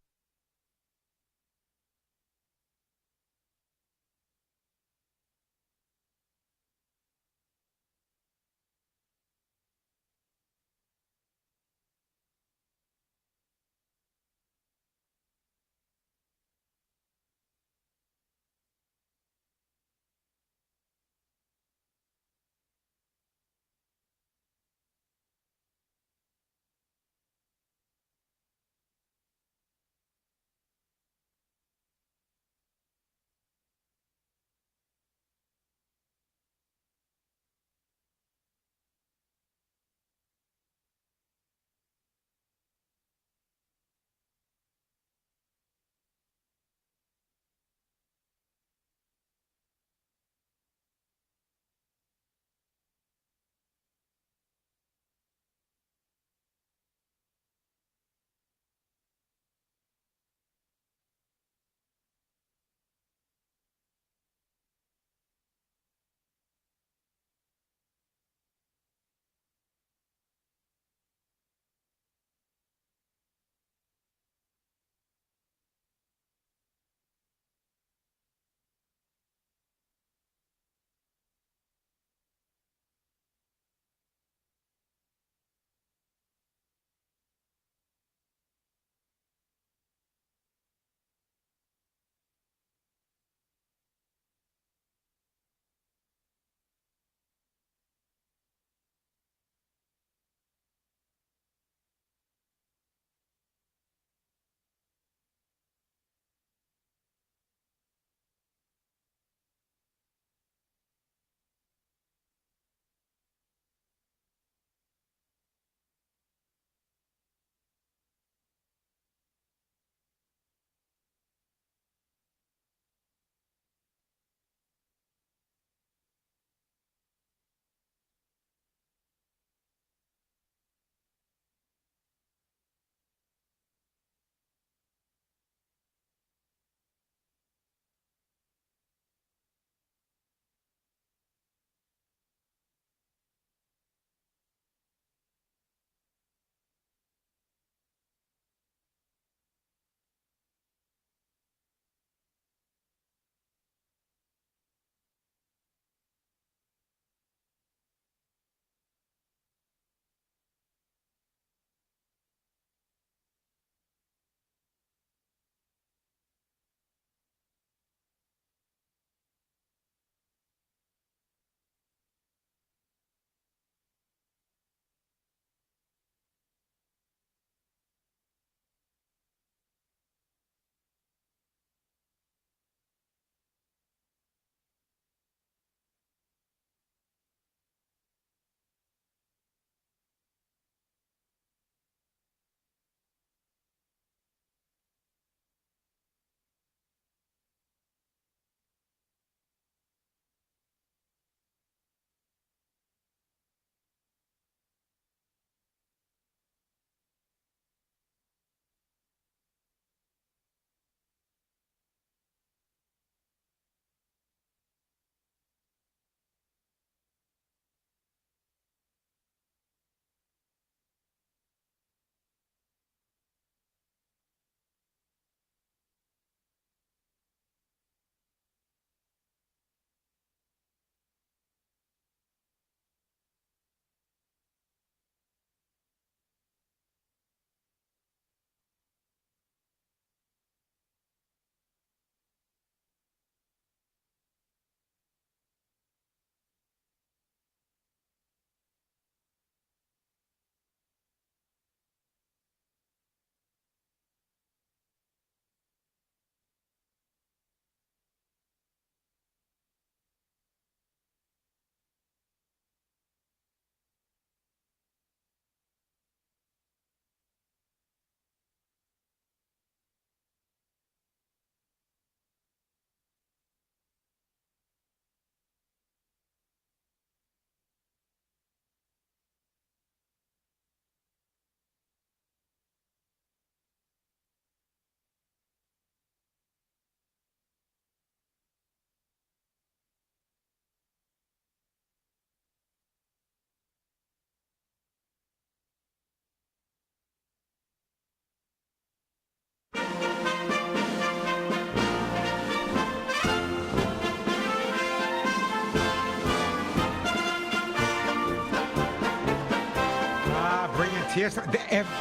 Yes.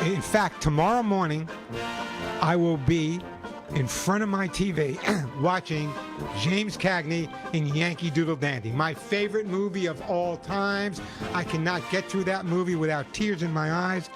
In fact, tomorrow morning, I will be in front of my TV watching James Cagney in Yankee Doodle Dandy, my favorite movie of all times. I cannot get through that movie without tears in my eyes.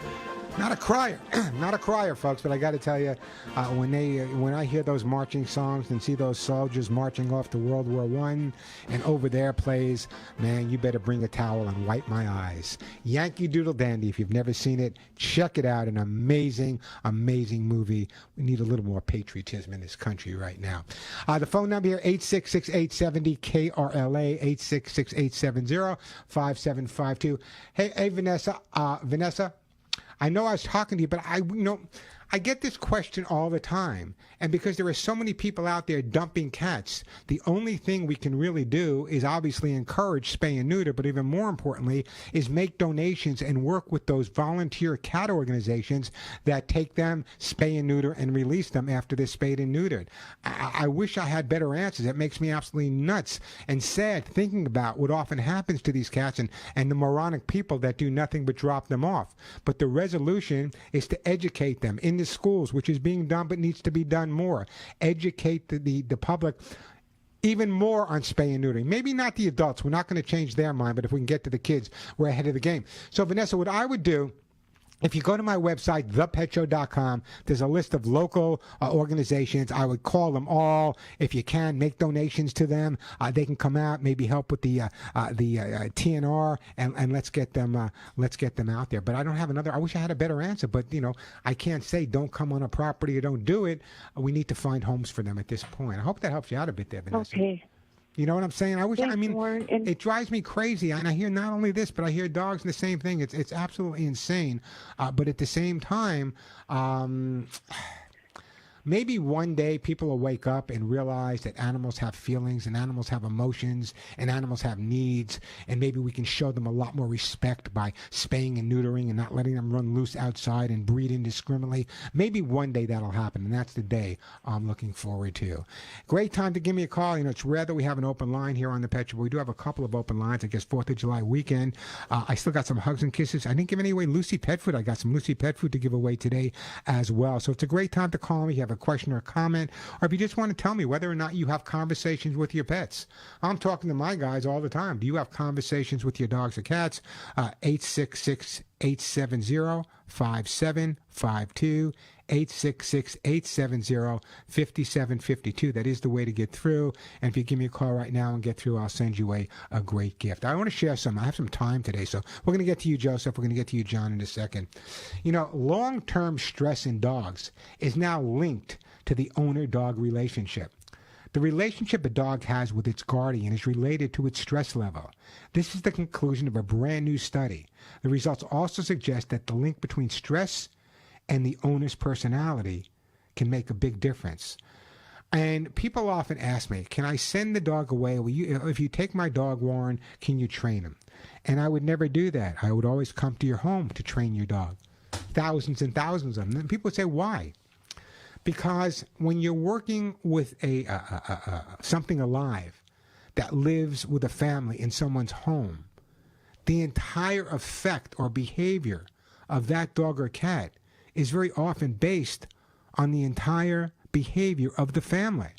Not a crier, not a crier, folks. But I got to tell you, when I hear those marching songs and see those soldiers marching off to World War I, and over there plays, man, you better bring a towel and wipe my eyes. Yankee Doodle Dandy. If you've never seen it, check it out. An amazing, amazing movie. We need a little more patriotism in this country right now. The phone number here: 866-870-KRLA, 866-870-5752. Hey, Vanessa. Vanessa. I know I was talking to you, but I get this question all the time. And because there are so many people out there dumping cats, the only thing we can really do is obviously encourage spay and neuter, but even more importantly is make donations and work with those volunteer cat organizations that take them, spay and neuter, and release them after they're spayed and neutered. I wish I had better answers. It makes me absolutely nuts and sad thinking about what often happens to these cats and the moronic people that do nothing but drop them off. But the resolution is to educate them in the schools, which is being done but needs to be done more. Educate the public even more on spay and neutering. Maybe not the adults. We're not going to change their mind, but if we can get to the kids, we're ahead of the game. So, Vanessa, what I would do, if you go to my website, thepetshow.com, there's a list of local organizations. I would call them all. If you can, make donations to them. They can come out, maybe help with the TNR, and let's get them out there. But I don't have another. I wish I had a better answer. But I can't say don't come on a property or don't do it. We need to find homes for them at this point. I hope that helps you out a bit there, Vanessa. Okay. You know what I'm saying? Warren, it drives me crazy. And I hear not only this, but I hear dogs and the same thing. It's absolutely insane. But at the same time, maybe one day people will wake up and realize that animals have feelings and animals have emotions and animals have needs, and maybe we can show them a lot more respect by spaying and neutering and not letting them run loose outside and breed indiscriminately. Maybe one day that'll happen, and that's the day I'm looking forward to. Great time to give me a call. It's rare that we have an open line here on the Pet Show. We do have a couple of open lines. I guess 4th of July weekend. I still got some hugs and kisses. I didn't give any away Lucy pet food. I got some Lucy pet food to give away today as well. So it's a great time to call me. You have a question or a comment, or if you just want to tell me whether or not you have conversations with your pets. I'm talking to my guys all the time. Do you have conversations with your dogs or cats? 866-870-5752. 866-870-5752. That is the way to get through. And if you give me a call right now and get through, I'll send you a great gift. I want to share some. I have some time today, so we're going to get to you, Joseph. We're going to get to you, John, in a second. Long-term stress in dogs is now linked to the owner-dog relationship. The relationship a dog has with its guardian is related to its stress level. This is the conclusion of a brand new study. The results also suggest that the link between stress and the owner's personality can make a big difference. And people often ask me, can I send the dog away? If you take my dog, Warren, can you train him? And I would never do that. I would always come to your home to train your dog. Thousands and thousands of them. And people would say, why? Because when you're working with something alive that lives with a family in someone's home, the entire effect or behavior of that dog or cat is very often based on the entire behavior of the family.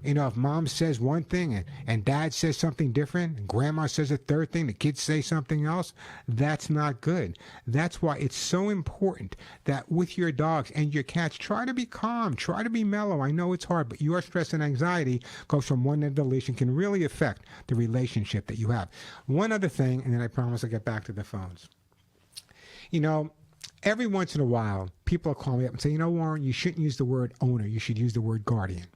If mom says one thing and dad says something different, and grandma says a third thing, the kids say something else, that's not good. That's why it's so important that with your dogs and your cats, try to be calm, try to be mellow. I know it's hard, but your stress and anxiety goes from one end of the leash and can really affect the relationship that you have. One other thing, and then I promise I'll get back to the phones. Every once in a while, people will call me up and say, Warren, you shouldn't use the word owner. You should use the word guardian.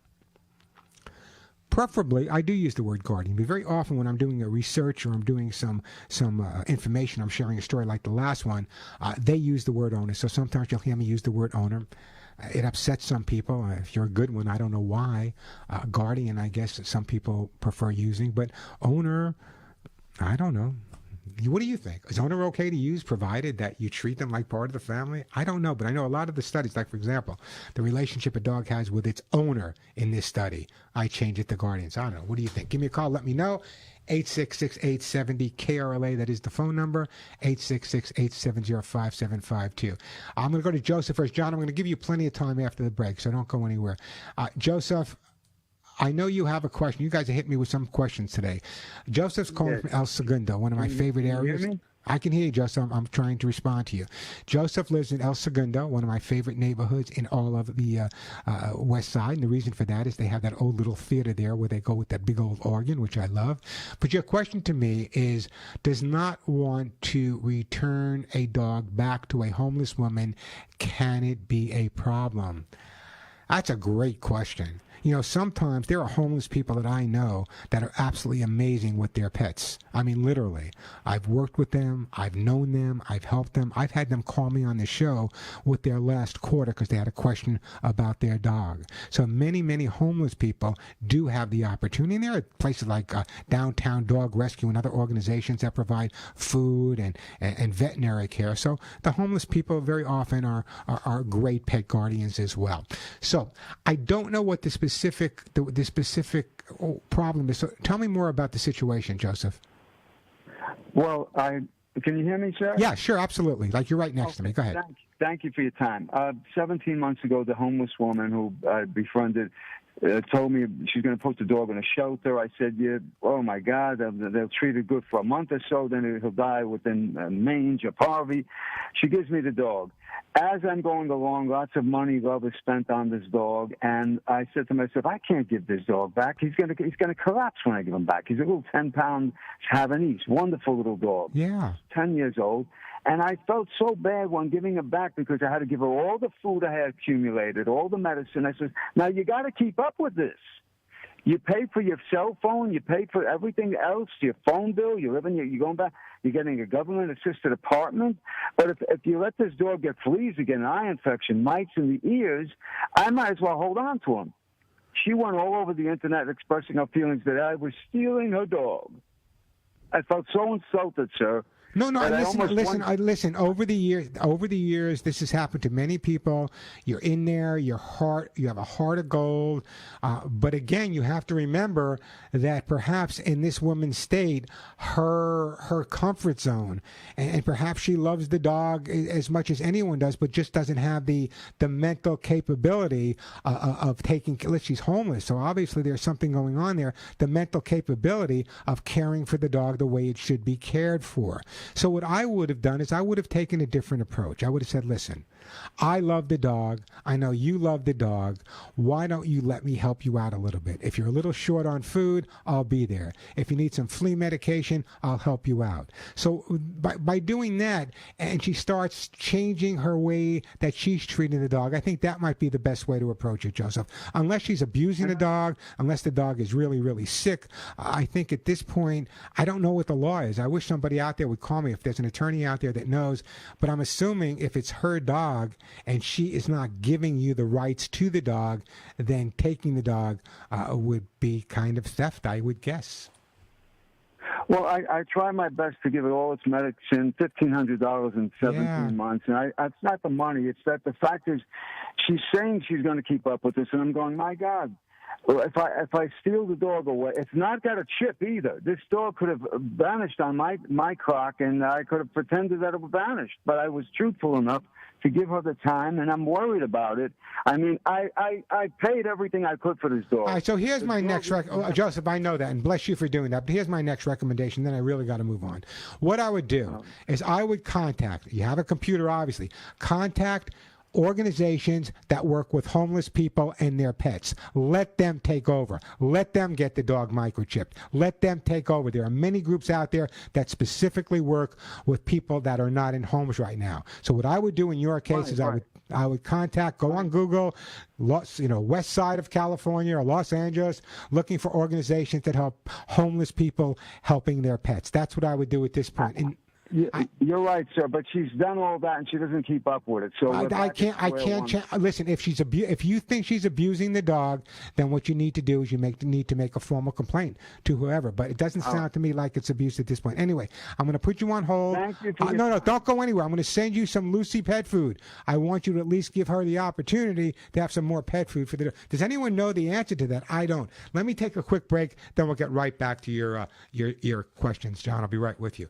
Preferably, I do use the word guardian, but very often when I'm doing a research or I'm doing some information, I'm sharing a story like the last one, they use the word owner. So sometimes you'll hear me use the word owner. It upsets some people. If you're a good one, I don't know why. Guardian, I guess some people prefer using, but owner, I don't know. What do you think? Is owner okay to use, provided that you treat them like part of the family? I don't know, but I know a lot of the studies, like, for example, the relationship a dog has with its owner in this study. I change it to guardians. I don't know. What do you think? Give me a call. Let me know. 866-870-KRLA. That is the phone number. 866-870-5752. I'm going to go to Joseph first. John, I'm going to give you plenty of time after the break, so don't go anywhere. Joseph, I know you have a question. You guys have hit me with some questions today. Joseph's calling from El Segundo, one of my favorite areas. I can hear you, Joseph. I'm trying to respond to you. Joseph lives in El Segundo, one of my favorite neighborhoods in all of the West Side. And the reason for that is they have that old little theater there where they go with that big old organ, which I love. But your question to me is, does not want to return a dog back to a homeless woman. Can it be a problem? That's a great question. You know, sometimes there are homeless people that I know that are absolutely amazing with their pets. I mean, literally. I've worked with them. I've known them. I've helped them. I've had them call me on the show with their last quarter because they had a question about their dog. So many, many homeless people do have the opportunity. And there are places like Downtown Dog Rescue and other organizations that provide food and veterinary care. So the homeless people very often are great pet guardians as well. So I don't know what the specific problem is. So tell me more about the situation, Joseph. Well, can you hear me, sir? Yeah, sure, absolutely. Like you're right next to me. Go ahead. Thank you for your time. 17 months ago, the homeless woman who I befriended told me she's going to put the dog in a shelter. I said, "Yeah, oh my God, they'll treat it good for a month or so, then he'll die within mange or parvo." She gives me the dog. As I'm going along, lots of money, love is spent on this dog, and I said to myself, I can't give this dog back. He's going to collapse when I give him back. He's a little 10-pound Havanese, wonderful little dog. Yeah. 10 years old. And I felt so bad when giving her back because I had to give her all the food I had accumulated, all the medicine. I said, now you got to keep up with this. You pay for your cell phone, you pay for everything else, your phone bill, you're going back, you're getting a government-assisted apartment. But if you let this dog get fleas again, eye infection, mites in the ears, I might as well hold on to him. She went all over the internet expressing her feelings that I was stealing her dog. I felt so insulted, sir. No, listen. Over the years, this has happened to many people. You're in there, you have a heart of gold. But again, you have to remember that perhaps in this woman's state, her comfort zone, and perhaps she loves the dog as much as anyone does, but just doesn't have the mental capability of taking. She's homeless, so obviously there's something going on there. The mental capability of caring for the dog the way it should be cared for. So what I would have done is I would have taken a different approach. I would have said, listen, I love the dog. I know you love the dog. Why don't you let me help you out a little bit? If you're a little short on food, I'll be there. If you need some flea medication, I'll help you out. So by doing that, and she starts changing her way that she's treating the dog, I think that might be the best way to approach it, Joseph. Unless she's abusing the dog, unless the dog is really, really sick, I think at this point, I don't know what the law is. I wish somebody out there would call me if there's an attorney out there that knows, but I'm assuming if it's her dog and she is not giving you the rights to the dog, then taking the dog would be kind of theft, I would guess. Well, I try my best to give it all its medicine, $1,500 in 17 months. And it's not the money. It's that the fact is she's saying she's going to keep up with this, and I'm going, my God. Well, if I steal the dog away, it's not got a chip either. This dog could have vanished on my clock, and I could have pretended that it vanished. But I was truthful enough to give her the time, and I'm worried about it. I mean, I paid everything I could for this dog. All right, so here's my next Joseph, I know that, and bless you for doing that, but here's my next recommendation, then I really got to move on. What I would do is I would contact, you have a computer obviously, contact organizations that work with homeless people and their pets. Let them take over. Let them get the dog microchipped. Let them take over. There are many groups out there that specifically work with people that are not in homes right now. So what I would do in your case is I would contact, go on Google, West Side of California or Los Angeles, looking for organizations that help homeless people helping their pets. That's what I would do at this point. You're right, sir. But she's done all that, and she doesn't keep up with it. So I can't. Listen, if you think she's abusing the dog, then what you need to do is need to make a formal complaint to whoever. But it doesn't sound to me like it's abuse at this point. Anyway, I'm going to put you on hold. Thank you. No, don't go anywhere. I'm going to send you some Lucy pet food. I want you to at least give her the opportunity to have some more pet food for the. Does anyone know the answer to that? I don't. Let me take a quick break. Then we'll get right back to your questions, John. I'll be right with you.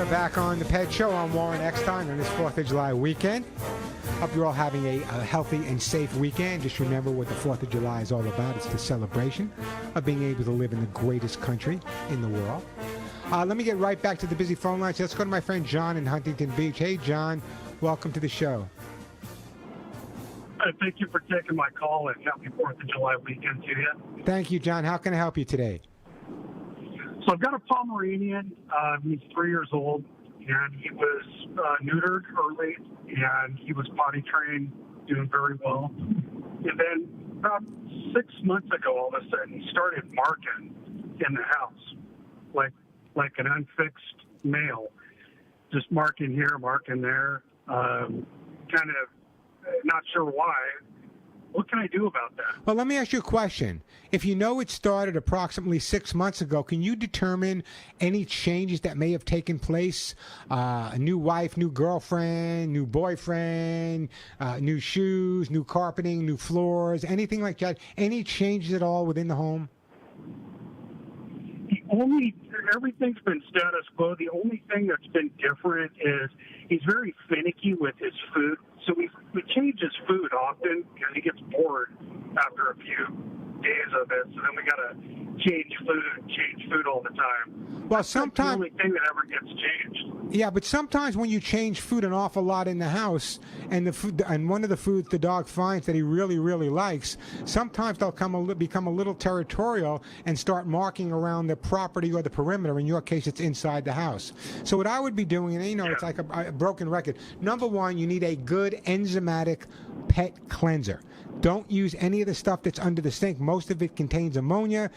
Back on the Pet Show. I'm Warren Eckstein on this 4th of July weekend. Hope you're all having a healthy and safe weekend. Just remember what the 4th of July is all about. It's the celebration of being able to live in the greatest country in the world. Let me get right back to the busy phone lines. Let's go to my friend John in Huntington Beach. Hey, John, welcome to the show. Thank you for taking my call, and happy 4th of July weekend to you. Thank you, John. How can I help you today? So I've got a Pomeranian. He's 3 years old, and he was neutered early, and he was potty trained, doing very well. And then about 6 months ago, all of a sudden, he started marking in the house, like an unfixed male, just marking here, marking there, kind of not sure why. What can I do about that? Well, let me ask you a question. If you know it started approximately 6 months ago, can you determine any changes that may have taken place? A new wife, new girlfriend, new boyfriend, new shoes, new carpeting, new floors, anything like that? Any changes at all within the home? Everything's been status quo. The only thing that's been different is he's very finicky with his food. So we change his food often because he gets bored after a few days of it. So then we got to change food all the time. Well, sometimes the only thing that ever gets changed. Yeah, but sometimes when you change food an awful lot in the house, and the food, and one of the foods the dog finds that he really, really likes, sometimes they'll become a little territorial and start marking around the property or the perimeter. In your case, it's inside the house. So what I would be doing, and it's like a broken record. Number one, you need a good enzymatic pet cleanser. Don't use any of the stuff that's under the sink. Most of it contains ammonia.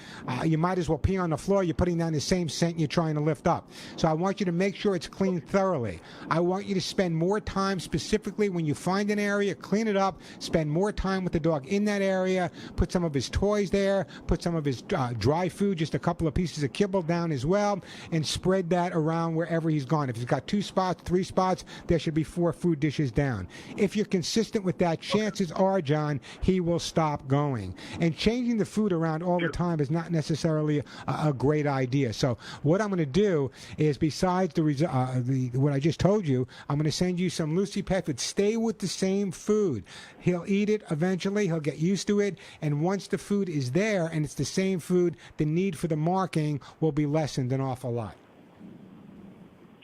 You might as well pee on the floor. You're putting down the same scent you're trying to lift up. So I want you to make sure it's cleaned thoroughly. I want you to spend more time specifically when you find an area, clean it up, spend more time with the dog in that area, put some of his toys there, put some of his dry food, just a couple of pieces of kibble down as well, and spread that around wherever he's gone. If he's got 2 spots, 3 spots, there should be 4 food dishes down. If you're consistent with that, chances are, John, he will stop going. And changing the food around all the time is not necessarily a great idea. So what I'm going to do is, besides what I just told you, I'm going to send you some Lucy pet food. Stay with the same food. He'll eat it eventually. He'll get used to it. And once the food is there and it's the same food, the need for the marking will be lessened an awful lot.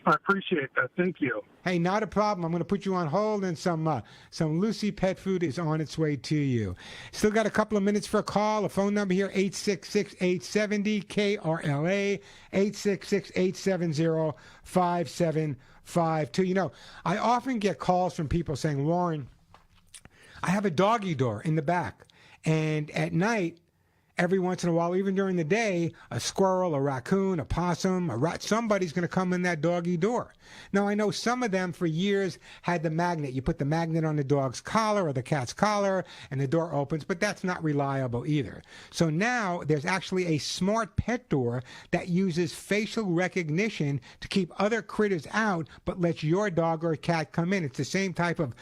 I appreciate that. Thank you. Hey, not a problem. I'm going to put you on hold, and some Lucy pet food is on its way to you. Still got a couple of minutes for a call. A phone number here, 866-870-KRLA, 866-870-5752. I often get calls from people saying, Warren, I have a doggy door in the back, and at night, every once in a while, even during the day, a squirrel, a raccoon, a possum, a rat, somebody's going to come in that doggy door. Now, I know some of them for years had the magnet. You put the magnet on the dog's collar or the cat's collar, and the door opens, but that's not reliable either. So now there's actually a smart pet door that uses facial recognition to keep other critters out, but lets your dog or cat come in. It's the same type of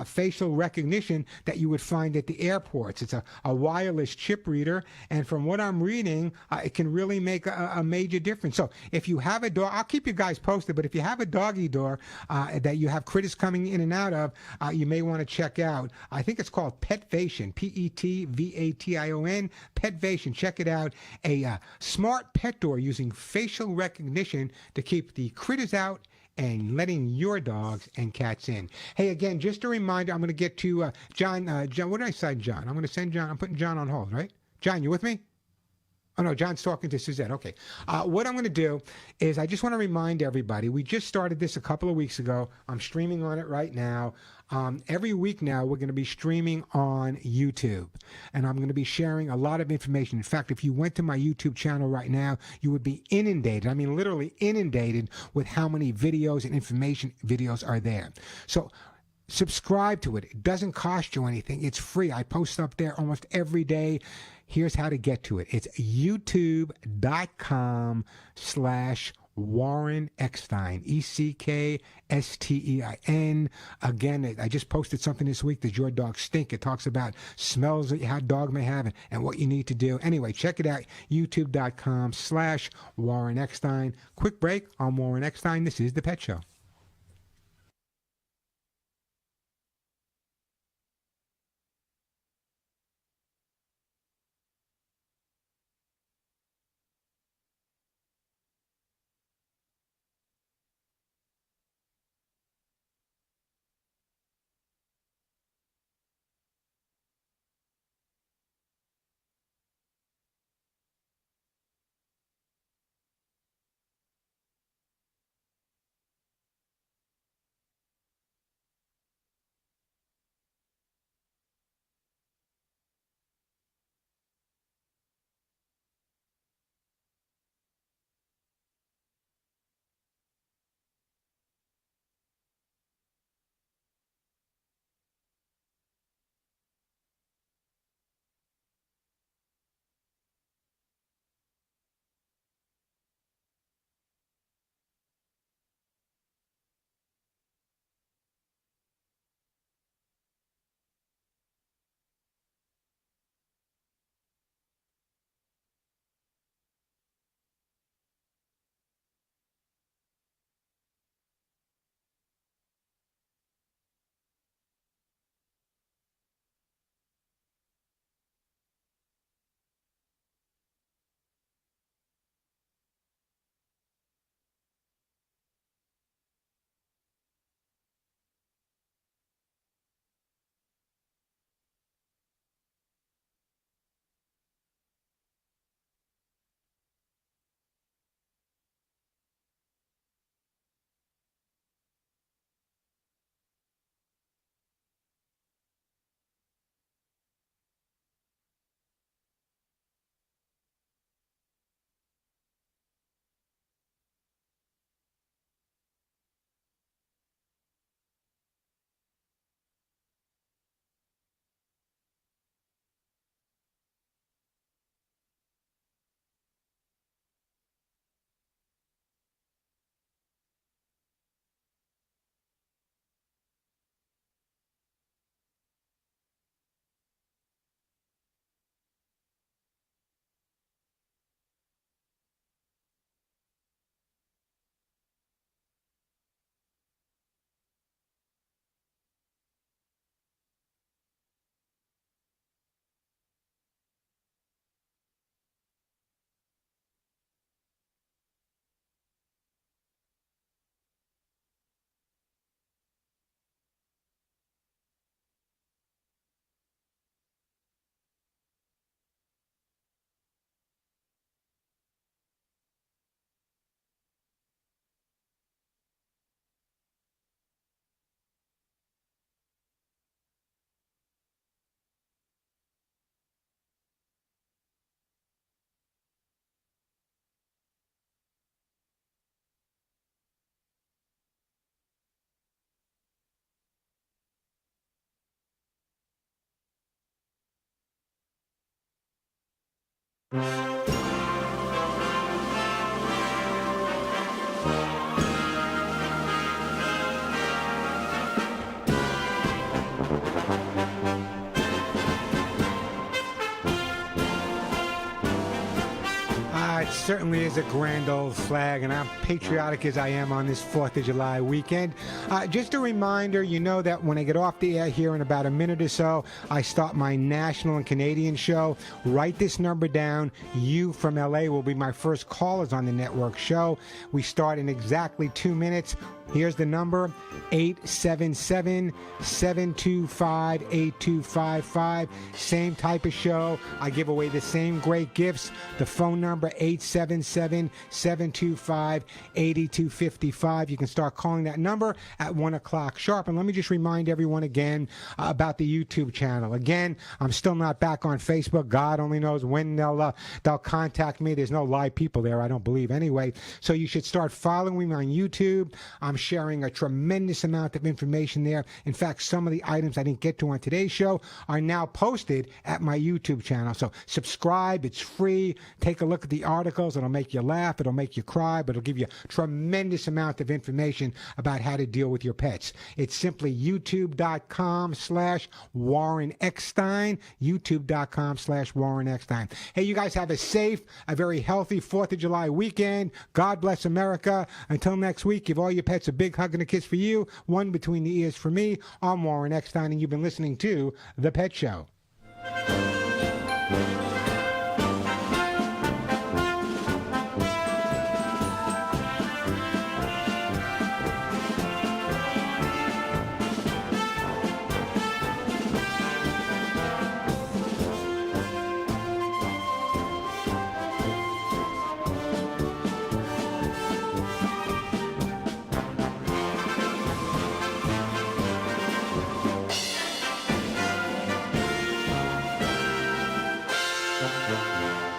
facial recognition that you would find at the airports. It's a wireless chip reader, and from what I'm reading, it can really make a major difference. So if you have a dog, I'll keep you guys posted, but if you have a doggy door that you have critters coming in and out of, you may want to check out. I think it's called Petvation, Petvation, Petvation. Check it out. A smart pet door using facial recognition to keep the critters out and letting your dogs and cats in. Hey, again, just a reminder, I'm going to get to John. John, what did I say, John? I'm going to send John. I'm putting John on hold, right? John, you with me? Oh, no, John's talking to Suzette. Okay. What I'm going to do is I just want to remind everybody, we just started this a couple of weeks ago. I'm streaming on it right now. Every week now, we're going to be streaming on YouTube, and I'm going to be sharing a lot of information. In fact, if you went to my YouTube channel right now, you would be inundated. I mean, literally inundated with how many videos and information videos are there. So subscribe to it. It doesn't cost you anything. It's free. I post up there almost every day. Here's how to get to it. It's youtube.com/Warren Eckstein, Eckstein. Again, I just posted something this week. Does your dog stink? It talks about smells that your dog may have and what you need to do. Anyway, check it out, youtube.com/Warren Eckstein. Quick break. I'm Warren Eckstein. This is The Pet Show. It certainly is a grand old flag, and I'm patriotic as I am on this 4th of July weekend. Just a reminder, you know that when I get off the air here in about a minute or so, I start my national and Canadian show. Write this number down. You from LA will be my first callers on the network show. We start in exactly 2 minutes. Here's the number, 877-725-8255. Same type of show. I give away the same great gifts. The phone number, 877-725-8255. You can start calling that number at 1 o'clock sharp. And let me just remind everyone again about the YouTube channel. Again, I'm still not back on Facebook. God only knows when they'll contact me. There's no live people there, I don't believe anyway. So you should start following me on YouTube. I'm sharing a tremendous amount of information there. In fact, some of the items I didn't get to on today's show are now posted at my YouTube channel. So subscribe. It's free. Take a look at the articles. It'll make you laugh. It'll make you cry, but it'll give you a tremendous amount of information about how to deal with your pets. It's simply youtube.com/Warren Eckstein, youtube.com/Warren Eckstein. Hey, you guys have a safe, a very healthy 4th of July weekend. God bless America. Until next week, give all your pets a big hug and a kiss for you, one between the ears for me. I'm Warren Eckstein, and you've been listening to The Pet Show. Thank you.